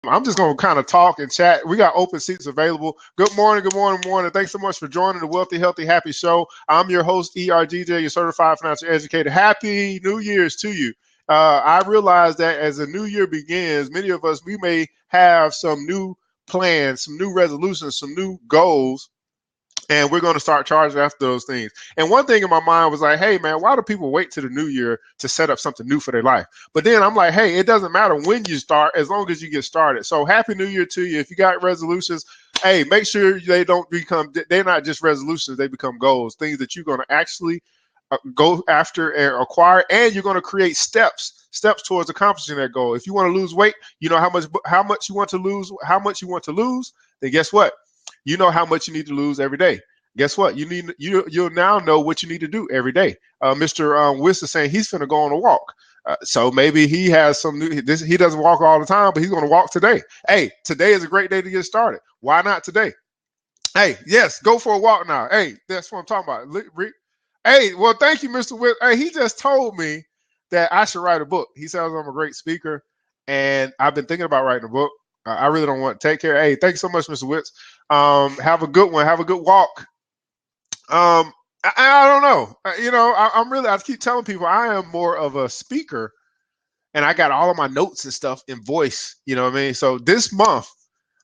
I'm just going to kind of talk and chat. We got open seats available. Good morning, good morning, morning. Thanks so much for joining the Wealthy, Healthy, Happy Show. I'm your host, ERGJ, your certified financial educator. Happy New Year's to you. I realize that as the new year begins, many of us, we may have some new plans, some new resolutions, some new goals, and we're going to start charging after those things. And one thing in my mind was like, hey, man, why do people wait to the new year to set up something new for their life? But then I'm like, hey, it doesn't matter when you start as long as you get started. So happy new year to you. If you got resolutions, hey, make sure they don't become, they're not just resolutions, they become goals, things that you're going to actually go after and acquire, and you're going to create steps towards accomplishing that goal. If you want to lose weight, you know how much you want to lose, then guess what? You know how much you need to lose every day. Guess what? You'll now know what you need to do every day. Mr. Wiss is saying he's finna go on a walk. So maybe he has some new. He doesn't walk all the time, but he's going to walk today. Hey, today is a great day to get started. Why not today? Hey, yes, go for a walk now. Hey, that's what I'm talking about. Hey, well, thank you, Mr. Wiss. Hey, he just told me that I should write a book. He says I'm a great speaker, and I've been thinking about writing a book. I really don't want to take care. Hey, thanks so much, Mr. Witz. Have a good one. Have a good walk. I don't know. I keep telling people I am more of a speaker, and I got all of my notes and stuff in voice. You know what I mean? So this month,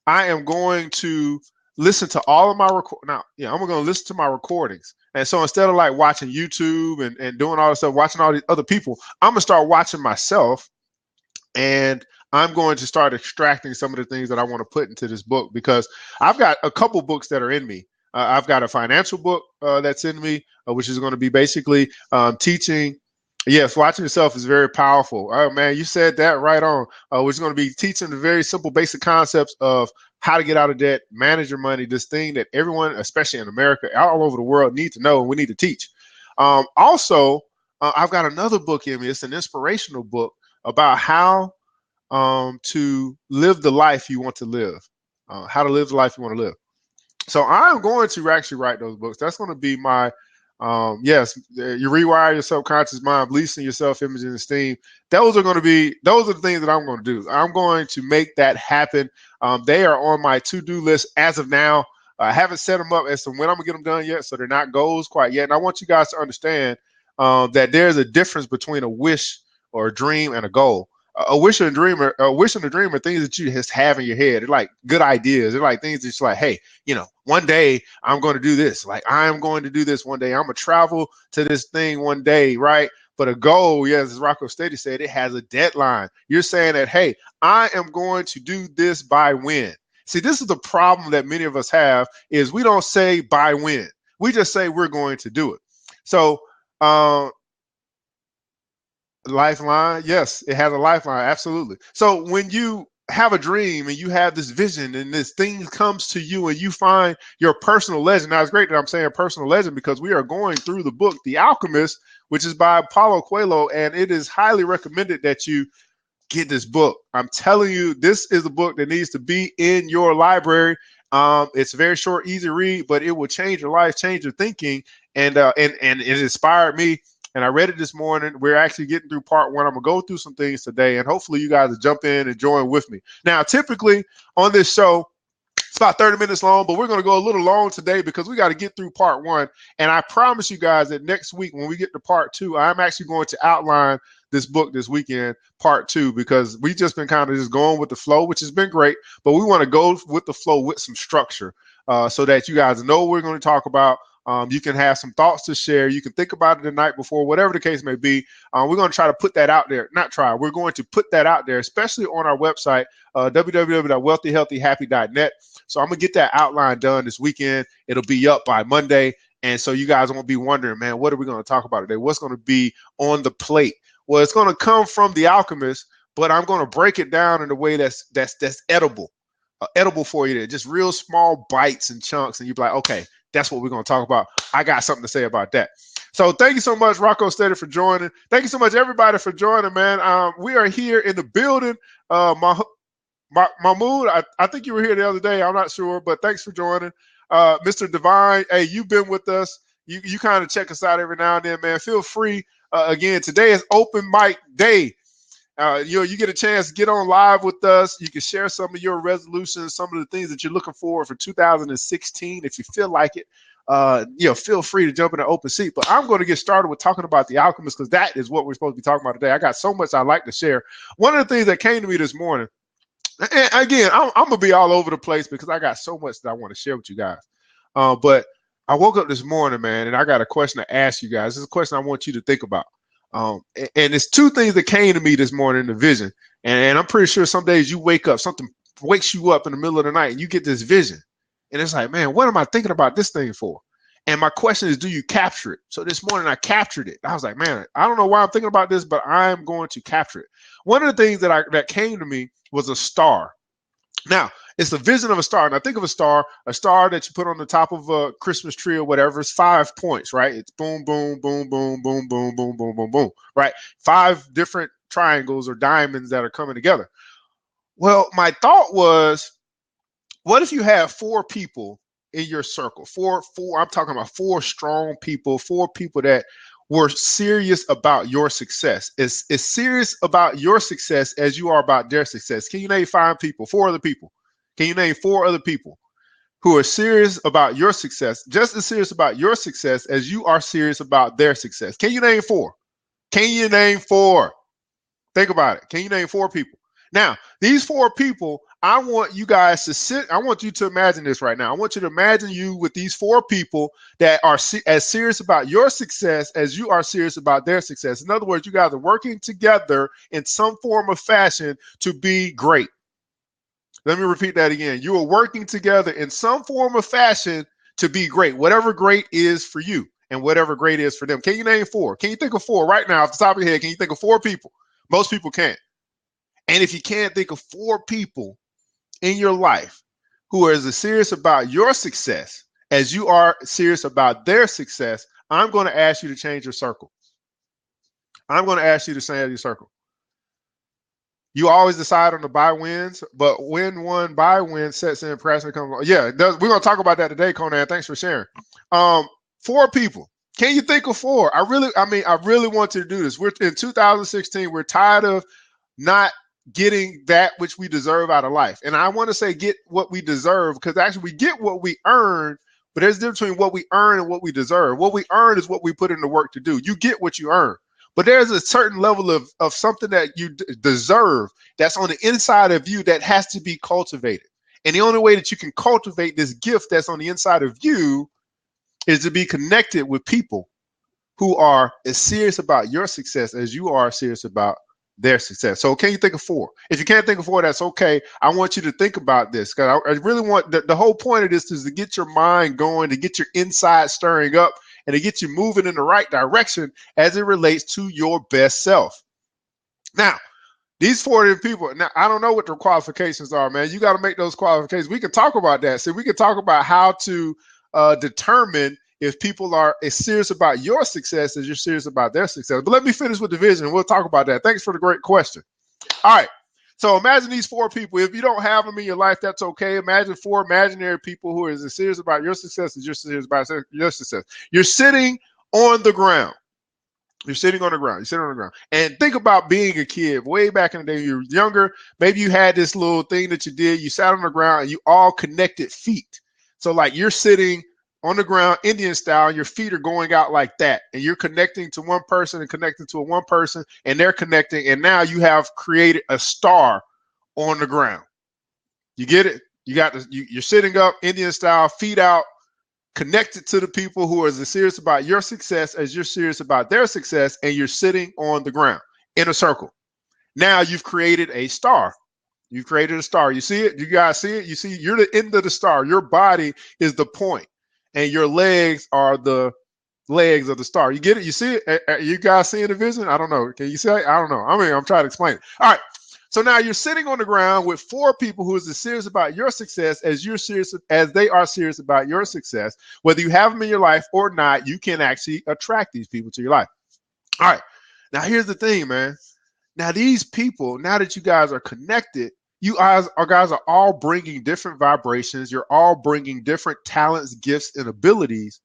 I am going to listen to all of my I'm going to listen to my recordings. And so instead of like watching YouTube and doing all this stuff, watching all these other people, I'm going to start watching myself, and I'm going to start extracting some of the things that I want to put into this book, because I've got a couple books that are in me. I've got a financial book that's in me, which is going to be basically teaching. Yes, watching yourself is very powerful. Oh, man, you said that right on. Which is going to be teaching the very simple, basic concepts of how to get out of debt, manage your money, this thing that everyone, especially in America, all over the world, need to know and we need to teach. Also, I've got another book in me. It's an inspirational book about how to live the life you want to live, how to live the life you want to live. So I'm going to actually write those books. That's going to be my, you rewire your subconscious mind, beliefs in your self-image and esteem. Those are the things that I'm going to do. I'm going to make that happen. They are on my to-do list as of now. I haven't set them up as to when I'm gonna get them done yet, so they're not goals quite yet. And I want you guys to understand that there's a difference between a wish or a dream and a goal. A wish and a dream are things that you just have in your head. They're like good ideas. They're like things that's like, hey, one day I'm going to do this. Like, I'm going to do this one day. I'm going to travel to this thing one day, right? But a goal, yes, as Rocco Steady said, it has a deadline. You're saying that, hey, I am going to do this by when? See, this is the problem that many of us have, is we don't say by when. We just say we're going to do it. So, lifeline, yes, it has a lifeline, absolutely. So when you have a dream and you have this vision and this thing comes to you and you find your personal legend. Now, it's great that I'm saying personal legend, because we are going through the book, The Alchemist, which is by Paulo Coelho, and it is highly recommended that you get this book. I'm telling you, this is a book that needs to be in your library. It's a very short, easy read, but it will change your life, change your thinking, and it inspired me. And I read it this morning. We're actually getting through part one. I'm going to go through some things today, and hopefully you guys will jump in and join with me. Now, typically on this show, it's about 30 minutes long, but we're going to go a little long today because we got to get through part one. And I promise you guys that next week, when we get to part two, I'm actually going to outline this book this weekend, part two, because we've just been kind of just going with the flow, which has been great. But we want to go with the flow with some structure so that you guys know what we're going to talk about. You can have some thoughts to share. You can think about it the night before, whatever the case may be. We're going to try to put that out there. We're going to put that out there, especially on our website, www.wealthyhealthyhappy.net. So I'm going to get that outline done this weekend. It'll be up by Monday. And so you guys won't be wondering, man, what are we going to talk about today? What's going to be on the plate? Well, it's going to come from The Alchemist, but I'm going to break it down in a way that's edible for you. Just real small bites and chunks. And you'll be like, okay, that's what we're going to talk about. I got something to say about that. So thank you so much, Rocco Steady, for joining. Thank you so much, everybody, for joining, man. We are here in the building. Mahmoud, I think you were here the other day. I'm not sure, but thanks for joining. Mr. Divine, hey, you've been with us. You kind of check us out every now and then, man. Feel free. Again, today is open mic day. You get a chance to get on live with us. You can share some of your resolutions, some of the things that you're looking for 2016. If you feel like it, feel free to jump in an open seat. But I'm going to get started with talking about the Alchemist, because that is what we're supposed to be talking about today. I got so much I'd like to share. One of the things that came to me this morning, and again, I'm going to be all over the place because I got so much that I want to share with you guys. But I woke up this morning, man, and I got a question to ask you guys. This is a question I want you to think about. And it's two things that came to me this morning in the vision. And I'm pretty sure some days you wake up, something wakes you up in the middle of the night, and you get this vision. And it's like, man, what am I thinking about this thing for? And my question is, do you capture it? So this morning I captured it. I was like, man, I don't know why I'm thinking about this, but I'm going to capture it. One of the things that came to me was a star. Now, it's the vision of a star. And I think of a star that you put on the top of a Christmas tree or whatever. It's 5 points, right? It's boom, boom, boom, boom, boom, boom, boom, boom, boom, boom, right? 5 different triangles or diamonds that are coming together. Well, my thought was, what if you have 4 people in your circle? I'm talking about 4 strong people, 4 people that were serious about your success. As serious about your success as you are about their success. Can you name 5 people, 4 other people? Can you name 4 other people who are serious about your success, just as serious about your success as you are serious about their success? Can you name 4? Can you name 4? Think about it. Can you name 4 people? Now, these 4 people, I want you guys to sit. I want you to imagine this right now. I want you to imagine you with these 4 people that are as serious about your success as you are serious about their success. In other words, you guys are working together in some form of fashion to be great. Let me repeat that again. You are working together in some form of fashion to be great, whatever great is for you and whatever great is for them. Can you name 4? Can you think of 4 right now off the top of your head? Can you think of 4 people? Most people can't. And if you can't think of 4 people in your life who are as serious about your success as you are serious about their success, I'm going to ask you to change your circle. I'm going to ask you to change your circle. You always decide on the buy wins, but when one buy win sets in, pressure comes. Yeah, we're going to talk about that today, Conan. Thanks for sharing. 4 people. Can you think of 4? I really want you to do this. We're in 2016. We're tired of not getting that which we deserve out of life. And I want to say get what we deserve, because actually we get what we earn, but there's a difference between what we earn and what we deserve. What we earn is what we put in the work to do. You get what you earn. But there's a certain level of something that you deserve that's on the inside of you that has to be cultivated. And the only way that you can cultivate this gift that's on the inside of you is to be connected with people who are as serious about your success as you are serious about their success. So can you think of 4? If you can't think of 4, that's okay. I want you to think about this, because I really want the whole point of this is to get your mind going, to get your inside stirring up, and to get you moving in the right direction as it relates to your best self. Now, these 4 people, now I don't know what their qualifications are, man. You got to make those qualifications. We can talk about that. So we can talk about how to determine if people are as serious about your success as you're serious about their success. But let me finish with the vision. We'll talk about that. Thanks for the great question. All right. So imagine these 4 people. If you don't have them in your life, that's okay. Imagine 4 imaginary people who are as serious about your success as you're serious about your success. You're sitting on the ground. You're sitting on the ground. You're sitting on the ground. And think about being a kid. Way back in the day, you were younger. Maybe you had this little thing that you did. You sat on the ground and you all connected feet. So like you're sitting on the ground, Indian style, your feet are going out like that. And you're connecting to one person and connecting to one person, and they're connecting. And now you have created a star on the ground. You get it? You're sitting up, Indian style, feet out, connected to the people who are as serious about your success as you're serious about their success, and you're sitting on the ground in a circle. Now you've created a star. You've created a star. You see it? You guys see it? You see, you're the end of the star. Your body is the point, and your legs are the legs of the star. You get it? You see it? You guys seeing the vision? I don't know. Can you see it? I don't know. I'm trying to explain it. All right. So now you're sitting on the ground with 4 people who is as serious about your success as they are serious about your success. Whether you have them in your life or not, you can actually attract these people to your life. All right. Now here's the thing, man. Now these people, now that you guys are connected, you guys are all bringing different vibrations. You're all bringing different talents, gifts, and abilities.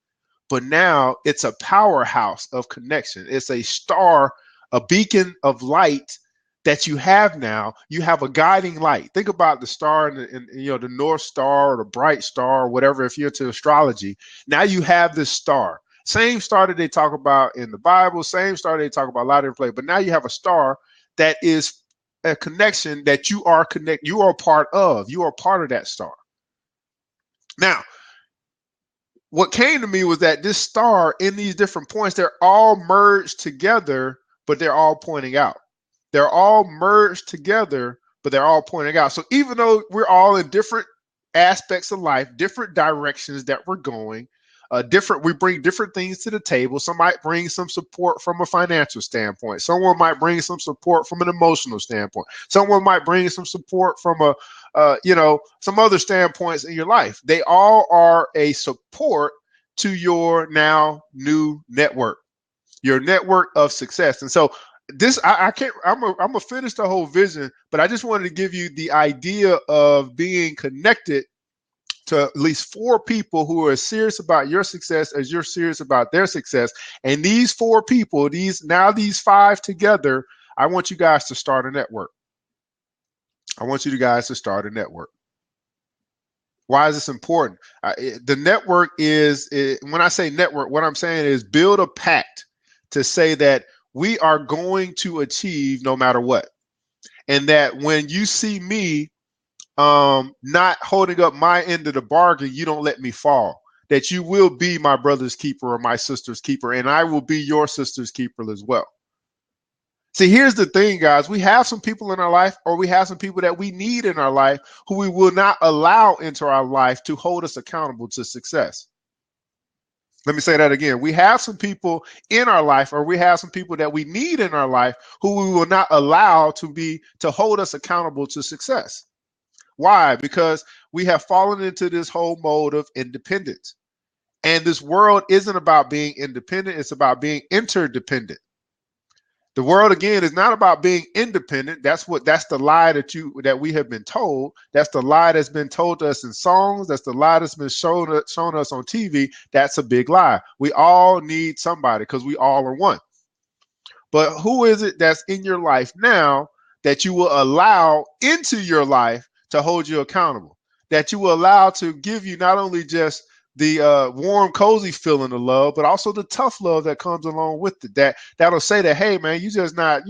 But now it's a powerhouse of connection. It's a star, a beacon of light that you have now, you have a guiding light. Think about the star and the North Star or the bright star or whatever, if you're into astrology. Now you have this star. Same star that they talk about in the Bible, same star they talk about a lot of different places, but now you have a star that is a connection that you are a part of. You are part of that star. Now, what came to me was that this star in these different points, they're all merged together, but they're all pointing out. They're all merged together, but they're all pointing out. So even though we're all in different aspects of life, different directions that we're going, we bring different things to the table. Some might bring some support from a financial standpoint. Someone might bring some support from an emotional standpoint. Someone might bring some support from some other standpoints in your life. They all are a support to your now new network, your network of success. And so I'm gonna finish the whole vision, but I just wanted to give you the idea of being connected to at least 4 people who are as serious about your success as you're serious about their success. And these 4 people, these 5 together, I want you guys to start a network. I want you guys to start a network. Why is this important? The network when I say network, what I'm saying is build a pact to say that we are going to achieve no matter what. And that when you see me not holding up my end of the bargain, you don't let me fall. That you will be my brother's keeper or my sister's keeper, and I will be your sister's keeper as well. See, here's the thing, guys. We have some people in our life, or we have some people that we need in our life who we will not allow into our life to hold us accountable to success. Let me say that again. We have some people in our life, or we have some people that we need in our life who we will not allow to hold us accountable to success. Why? Because we have fallen into this whole mode of independence. And this world isn't about being independent. It's about being interdependent. The world, again, is not about being independent. That's the lie that we have been told. That's the lie that's been told to us in songs. That's the lie that's been shown us on TV. That's a big lie. We all need somebody because we all are one. But who is it that's in your life now that you will allow into your life to hold you accountable? That you will allow to give you not only just the warm, cozy feeling of love, but also the tough love that comes along with it. That'll say that, hey man, you just not,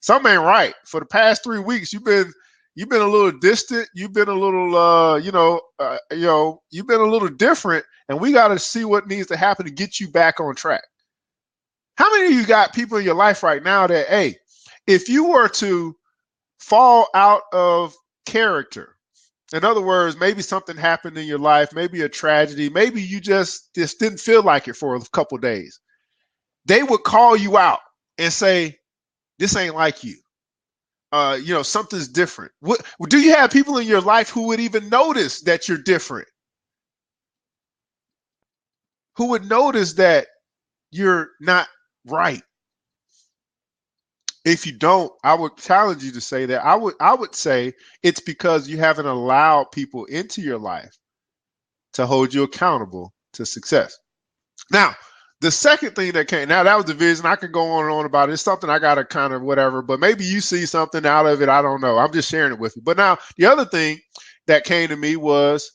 something ain't right. For the past 3 weeks, you've been a little distant. You've been a little, you've been a little different, and we got to see what needs to happen to get you back on track. How many of you got people in your life right now that, hey, if you were to fall out of character, in other words, maybe something happened in your life, maybe a tragedy, maybe you just didn't feel like it for a couple of days, they would call you out and say, this ain't like you. Something's different. Do you have people in your life who would even notice that you're different? Who would notice that you're not right? If you don't, I would challenge you to say that. I would say it's because you haven't allowed people into your life to hold you accountable to success. Now, the second thing that came, now that was the vision. I can go on and on about it. It's something I got to kind of whatever, but maybe you see something out of it. I don't know. I'm just sharing it with you. But now the other thing that came to me was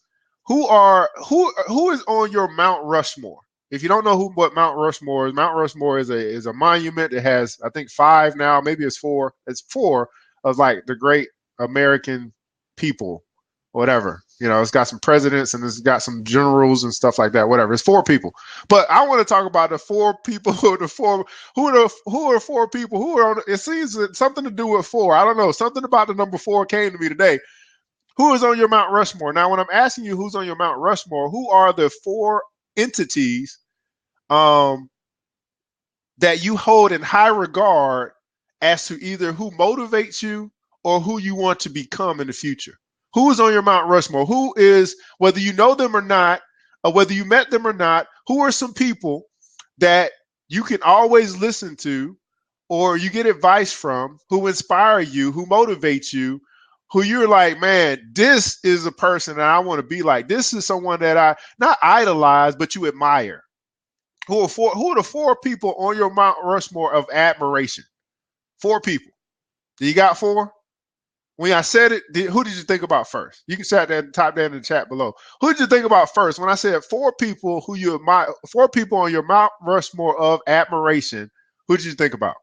who is on your Mount Rushmore? If you don't know what Mount Rushmore is a monument. It has, I think, 5 now, maybe it's 4. It's 4 of like the great American people, whatever. It's got some presidents and it's got some generals and stuff like that. Whatever. It's 4 people. But I want to talk about the 4 people who are the 4 people who are on. It seems something to do with 4. I don't know. Something about the number 4 came to me today. Who is on your Mount Rushmore? Now, when I'm asking you who's on your Mount Rushmore, who are the 4 entities that you hold in high regard as to either who motivates you or who you want to become in the future? Who is on your Mount Rushmore? Who is, whether you know them or not, or whether you met them or not, who are some people that you can always listen to or you get advice from, who inspire you, who motivate you, who you're like, man, this is a person that I want to be like. This is someone that I not idolize, but you admire. Who are the 4 people on your Mount Rushmore of admiration? 4 people. Do you got 4? When I said it, who did you think about first? You can chat that, type that in the chat below. Who did you think about first? When I said 4 people who you admire, 4 people on your Mount Rushmore of admiration, who did you think about?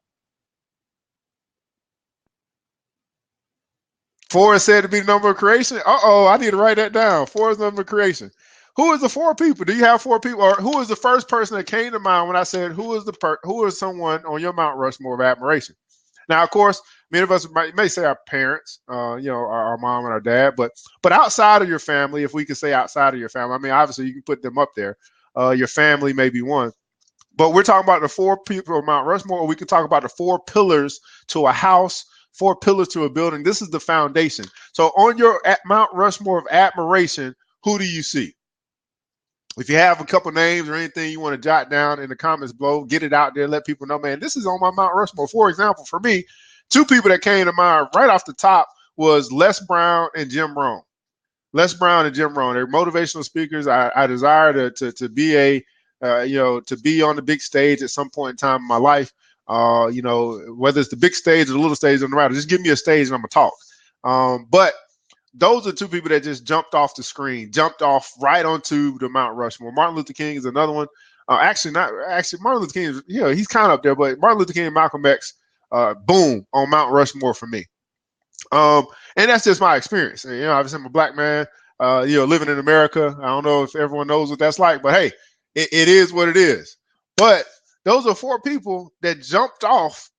4 is said to be the number of creation. Uh-oh, I need to write that down. 4 is the number of creation. Who is the 4 people? Do you have 4 people? Or who is the first person that came to mind when I said who is someone on your Mount Rushmore of admiration? Now, of course, many of us may say our parents, our mom and our dad, but outside of your family, if we could say outside of your family, I mean, obviously you can put them up there. Your family may be one. But we're talking about the 4 people of Mount Rushmore, or we could talk about the 4 pillars to a house, 4 pillars to a building. This is the foundation. So on your Mount Rushmore of admiration, who do you see? If you have a couple names or anything you want to jot down in the comments below, get it out there, let people know, man, this is on my Mount Rushmore. For example, for me, 2 people that came to mind right off the top was Les Brown and Jim Rohn. Les Brown and Jim Rohn, they're motivational speakers. I desire to be to be on the big stage at some point in time in my life. Whether it's the big stage or the little stage, doesn't matter. Just give me a stage and I'm gonna talk. But those are 2 people that just jumped off the screen, jumped off right onto the Mount Rushmore. Martin Luther King is another one. Martin Luther King, he's kind of up there, but Martin Luther King and Malcolm X, boom, on Mount Rushmore for me. And that's just my experience. And, obviously I'm a black man, living in America. I don't know if everyone knows what that's like, but hey, it is what it is. But those are 4 people that jumped off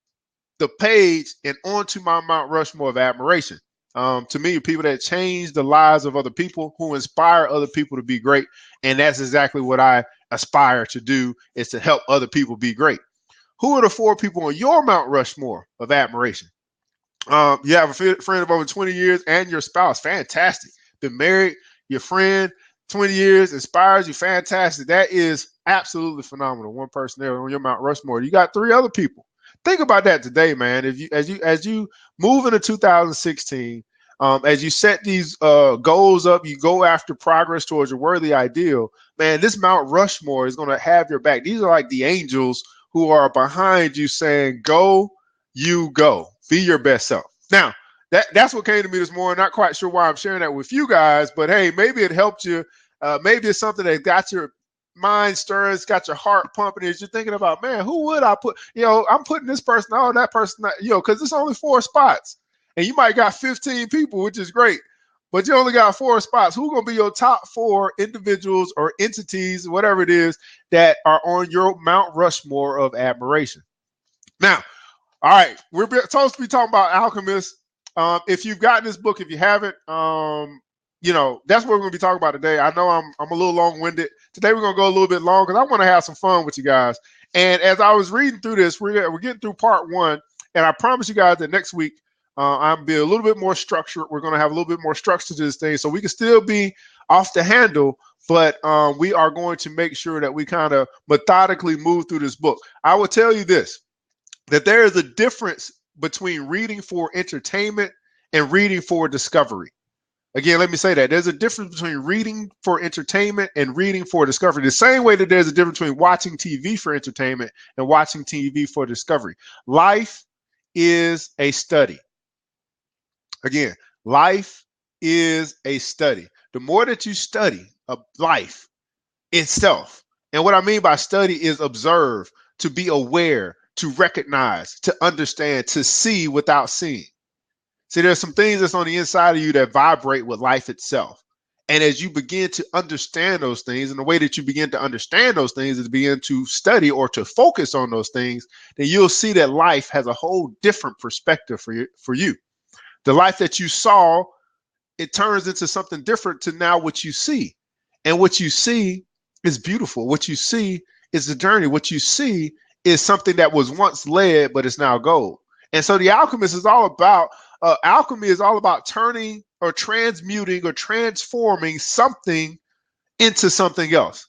the page and onto my Mount Rushmore of admiration. To me, people that change the lives of other people, who inspire other people to be great. And that's exactly what I aspire to do, is to help other people be great. Who are the 4 people on your Mount Rushmore of admiration? You have a friend of over 20 years and your spouse. Fantastic. Been married, your friend, 20 years, inspires you. Fantastic. That is absolutely phenomenal. 1 person there on your Mount Rushmore. You got 3 other people. Think about that today, man. As you move into 2016, as you set these goals up, you go after progress towards your worthy ideal, man, this Mount Rushmore is going to have your back. These are like the angels who are behind you saying, go, you go. Be your best self. Now, that's what came to me this morning. Not quite sure why I'm sharing that with you guys, but hey, maybe it helped you. Maybe it's something that got your mind stirring, it's got your heart pumping as you're thinking about, man, who would I put? I'm putting this person on, that person, because it's only 4 spots. And you might got 15 people, which is great, but you only got 4 spots. Who's going to be your top 4 individuals or entities, whatever it is, that are on your Mount Rushmore of admiration? Now, all right, we're supposed to be talking about Alchemist. If you've gotten this book, if you haven't, that's what we're going to be talking about today. I know I'm a little long-winded. Today we're going to go a little bit long because I want to have some fun with you guys. And as I was reading through this, we're getting through part 1, and I promise you guys that next week I'll be a little bit more structured. We're going to have a little bit more structure to this thing so we can still be off the handle, but we are going to make sure that we kind of methodically move through this book. I will tell you this, that there is a difference between reading for entertainment and reading for discovery. Again, let me say that. There's a difference between reading for entertainment and reading for discovery. The same way that there's a difference between watching TV for entertainment and watching TV for discovery. Life is a study. Again, life is a study. The more that you study of life itself, and what I mean by study is observe, to be aware, to recognize, to understand, to see without seeing. See, there's some things that's on the inside of you that vibrate with life itself. And as you begin to understand those things, and the way that you begin to understand those things is begin to study or to focus on those things, then you'll see that life has a whole different perspective for you. The life that you saw, it turns into something different to now what you see. And what you see is beautiful. What you see is the journey. What you see is something that was once lead, but it's now gold. And so the Alchemist is all about, alchemy is all about turning or transmuting or transforming something into something else.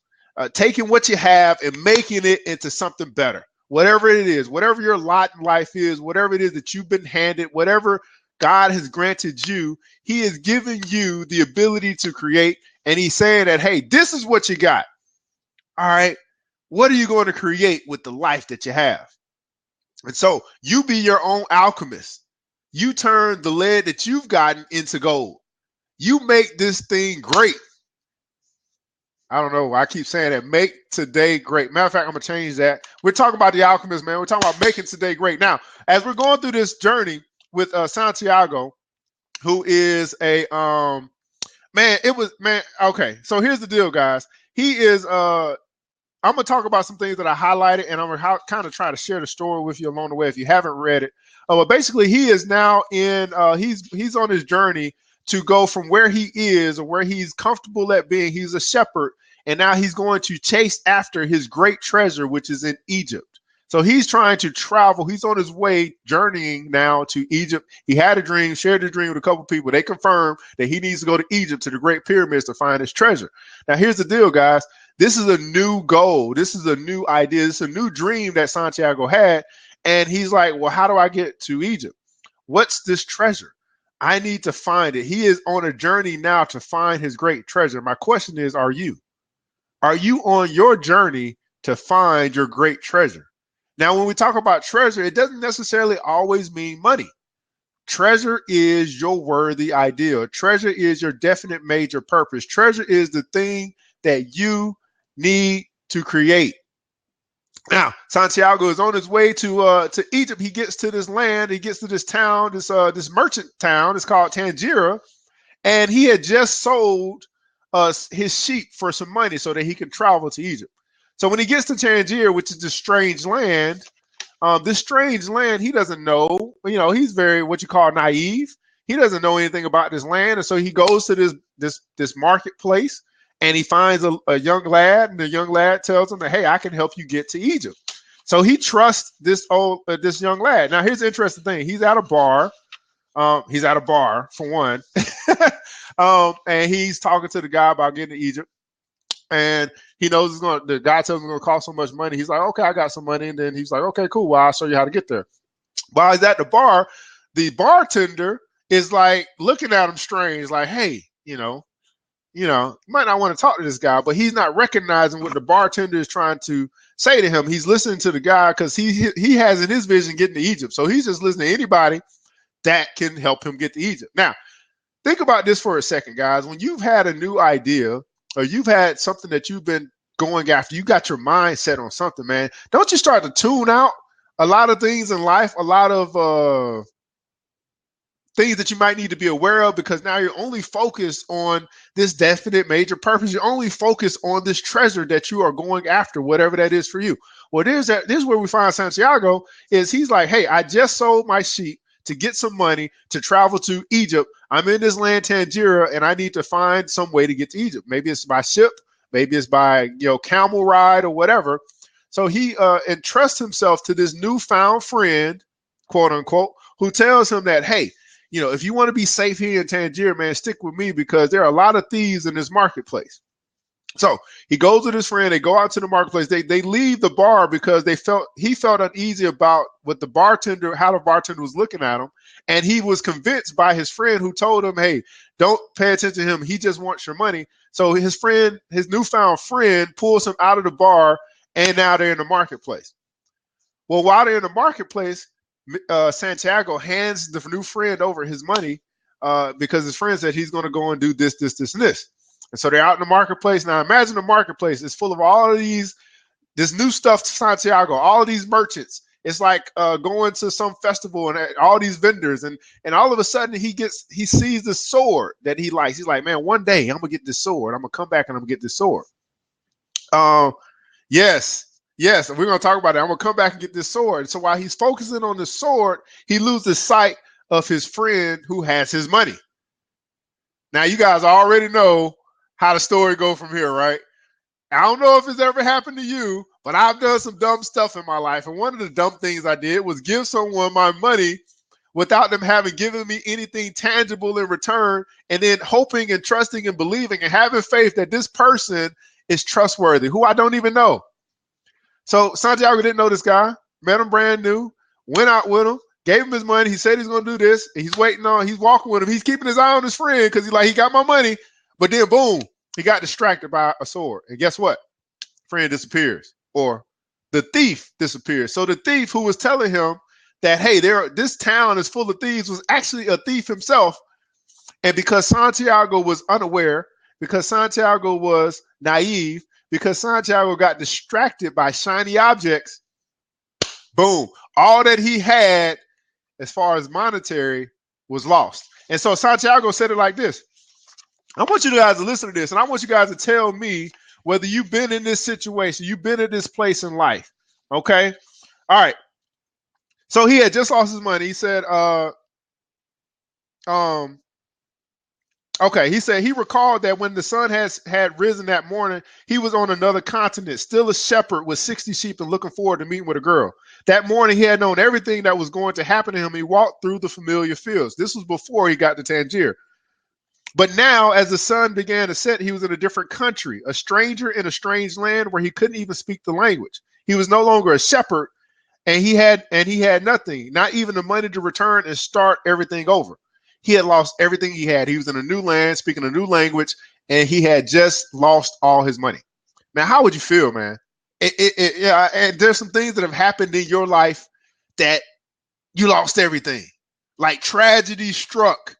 Taking what you have and making it into something better. Whatever it is, whatever your lot in life is, whatever it is that you've been handed, whatever God has granted you, he has given you the ability to create. And he's saying that, hey, this is what you got. All right. What are you going to create with the life that you have? And so you be your own alchemist. You turn the lead that you've gotten into gold. You make this thing great. I don't know. I keep saying that. Make today great. Matter of fact, I'm going to change that. We're talking about the alchemist, man. We're talking about making today great. Now, as we're going through this journey with Santiago, who is a man, it was man. Okay, so here's the deal, guys. He is I'm gonna talk about some things that I highlighted, and I'm gonna kind of try to share the story with you along the way if you haven't read it. But basically, he is now in. He's on his journey to go from where he is or where he's comfortable at being. He's a shepherd, and now he's going to chase after his great treasure, which is in Egypt. So he's trying to travel. He's on his way journeying now to Egypt. He had a dream, shared the dream with a couple of people. They confirmed that he needs to go to Egypt to the Great Pyramids to find his treasure. Now, here's the deal, guys. This is a new goal. This is a new idea. This is a new dream that Santiago had. And he's like, well, how do I get to Egypt? What's this treasure? I need to find it. He is on a journey now to find his great treasure. My question is, are you? Are you on your journey to find your great treasure? Now, when we talk about treasure, it doesn't necessarily always mean money. Treasure is your worthy ideal. Treasure is your definite major purpose. Treasure is the thing that you need to create. Now, Santiago is on his way to Egypt. He gets to this land. He gets to this town, this merchant town. It's called Tangier, and he had just sold his sheep for some money so that he can travel to Egypt. So when he gets to Tangier, which is this strange land, he doesn't know. He's very what you call naive. He doesn't know anything about this land, and so he goes to this marketplace. And he finds a young lad, and the young lad tells him that, hey, I can help you get to Egypt. So he trusts this young lad. Now, here's the interesting thing. He's at a bar. He's at a bar, for one. And he's talking to the guy about getting to Egypt. And he knows the guy tells him it's going to cost so much money. He's like, okay, I got some money. And then he's like, okay, cool. Well, I'll show you how to get there. While he's at the bar, the bartender is like looking at him strange, like, hey, you might not want to talk to this guy, but he's not recognizing what the bartender is trying to say to him. He's listening to the guy because he has in his vision getting to Egypt. So he's just listening to anybody that can help him get to Egypt. Now, think about this for a second, guys. When you've had a new idea or you've had something that you've been going after, you got your mind set on something, man. Don't you start to tune out a lot of things in life, a lot of things that you might need to be aware of, because now you're only focused on this definite major purpose. You're only focused on this treasure that you are going after, whatever that is for you. Well, this is where we find Santiago is he's like, hey, I just sold my sheep to get some money to travel to Egypt. I'm in this land, Tangier, and I need to find some way to get to Egypt. Maybe it's by ship, maybe it's by camel ride or whatever. So he entrusts himself to this newfound friend, quote unquote, who tells him that, hey, if you want to be safe here in Tangier, man, stick with me because there are a lot of thieves in this marketplace. So he goes with his friend. They go out to the marketplace. They leave the bar because he felt uneasy about how the bartender was looking at him. And he was convinced by his friend who told him, hey, don't pay attention to him. He just wants your money. So his newfound friend pulls him out of the bar, and now they're in the marketplace. Well, while they're in the marketplace, Santiago hands the new friend over his money because his friend said he's going to go and do this, this, this, and this. And so they're out in the marketplace. Now imagine the marketplace is full of all of this new stuff to Santiago, all of these merchants. It's like going to some festival and all these vendors. And all of a sudden he sees the sword that he likes. He's like, man, one day I'm going to get this sword. I'm going to come back and I'm going to get this sword. Yes, we're going to talk about that. I'm going to come back and get this sword. So while he's focusing on the sword, he loses sight of his friend who has his money. Now, you guys already know how the story goes from here, right? I don't know if it's ever happened to you, but I've done some dumb stuff in my life. And one of the dumb things I did was give someone my money without them having given me anything tangible in return, and then hoping and trusting and believing and having faith that this person is trustworthy, who I don't even know. So Santiago didn't know this guy, met him brand new, went out with him, gave him his money. He said he's going to do this. And he's walking with him. He's keeping his eye on his friend because he got my money. But then boom, he got distracted by a sword. And guess what? Friend disappears or The thief disappeared. So the thief who was telling him that, hey, this town is full of thieves, was actually a thief himself. And because Santiago was unaware, because Santiago was naive, because Santiago got distracted by shiny objects, boom, all that he had as far as monetary was lost. And so Santiago said it like this. I want you guys to listen to this, and I want you guys to tell me whether you've been in this situation, you've been at this place in life. Okay? All right. So he had just lost his money. He said, okay, he said he recalled that when the sun had risen that morning, he was on another continent, still a shepherd with 60 sheep and looking forward to meeting with a girl. That morning, he had known everything that was going to happen to him. He walked through the familiar fields. This was before he got to Tangier. But now, as the sun began to set, he was in a different country, a stranger in a strange land where he couldn't even speak the language. He was no longer a shepherd, and he had nothing, not even the money to return and start everything over. He had lost everything he had. He was in a new land, speaking a new language, and he had just lost all his money. Now, how would you feel, man? Yeah, and there's some things that have happened in your life that you lost everything, like tragedy struck.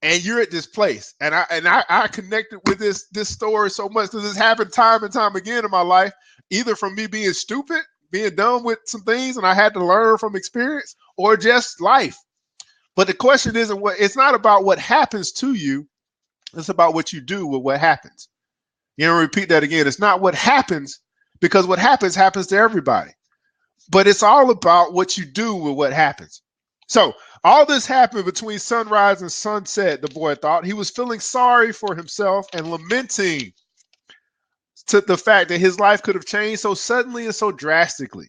And you're at this place, and I connected with this story so much because this happened time and time again in my life, either from me being stupid, being done with some things, and I had to learn from experience, or just life. But the question isn't it's not about what happens to you, it's about what you do with what happens. You know, repeat that again. It's not what happens, because what happens to everybody, but it's all about what you do with what happens. So all this happened between sunrise and sunset, the boy thought. He was feeling sorry for himself and lamenting to the fact that his life could have changed so suddenly and so drastically.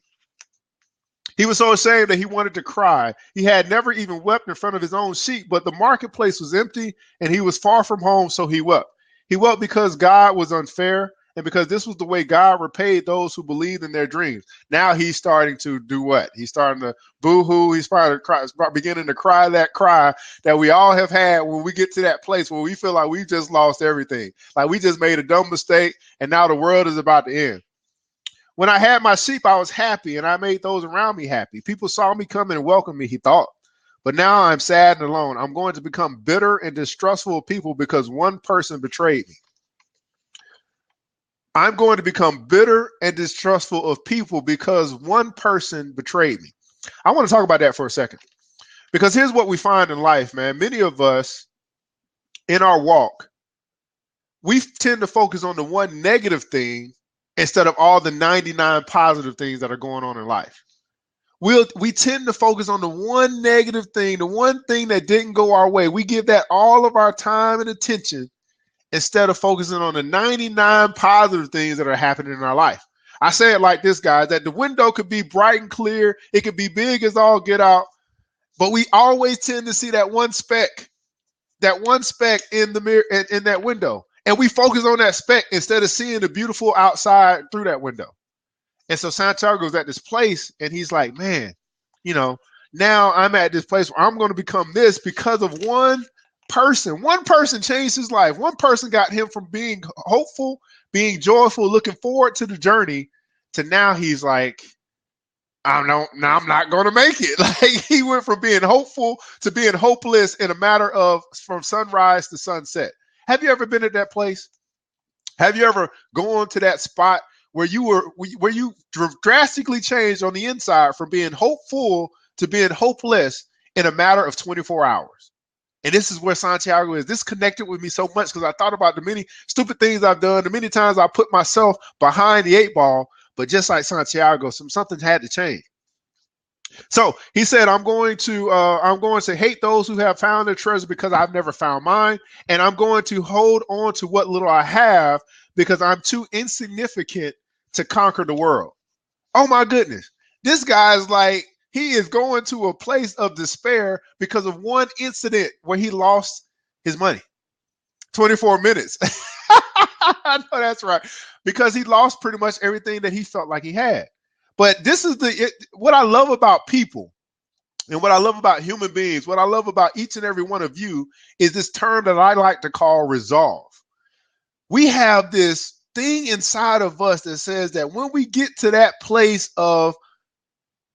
He was so ashamed that he wanted to cry. He had never even wept in front of his own sheep, but the marketplace was empty and he was far from home, so he wept. He wept because God was unfair and because this was the way God repaid those who believed in their dreams. Now he's starting to do what? He's starting to boo-hoo. He's beginning to cry that we all have had when we get to that place where we feel like we just lost everything. Like we just made a dumb mistake and now the world is about to end. When I had my sheep, I was happy and I made those around me happy. People saw me come and welcomed me, he thought. But now I'm sad and alone. I'm going to become bitter and distrustful of people because one person betrayed me. I'm going to become bitter and distrustful of people because one person betrayed me. I want to talk about that for a second. Because here's what we find in life, man. Many of us in our walk, we tend to focus on the one negative thing instead of all the 99 positive things that are going on in life. We tend to focus on the one negative thing, the one thing that didn't go our way. We give that all of our time and attention instead of focusing on the 99 positive things that are happening in our life. I say it like this, guys, that the window could be bright and clear. It could be big as all get out, but we always tend to see that one speck in the mirror, in that window. And we focus on that speck instead of seeing the beautiful outside through that window. And so Santiago's at this place and he's like, man, now I'm at this place where I'm going to become this because of one person. One person changed his life. One person got him from being hopeful, being joyful, looking forward to the journey, to now he's like, I'm not going to make it. Like he went from being hopeful to being hopeless in a matter of from sunrise to sunset. Have you ever been at that place? Have you ever gone to that spot where you drastically changed on the inside from being hopeful to being hopeless in a matter of 24 hours? And this is where Santiago is. This connected with me so much because I thought about the many stupid things I've done, the many times I put myself behind the 8 ball, but just like Santiago, something had to change. So he said, I'm going to hate those who have found their treasure because I've never found mine. And I'm going to hold on to what little I have because I'm too insignificant to conquer the world. Oh my goodness. This guy's like, he is going to a place of despair because of one incident where he lost his money. 24 minutes. I know that's right. Because he lost pretty much everything that he felt like he had. But this is what I love about people and what I love about human beings, what I love about each and every one of you is this term that I like to call resolve. We have this thing inside of us that says that when we get to that place of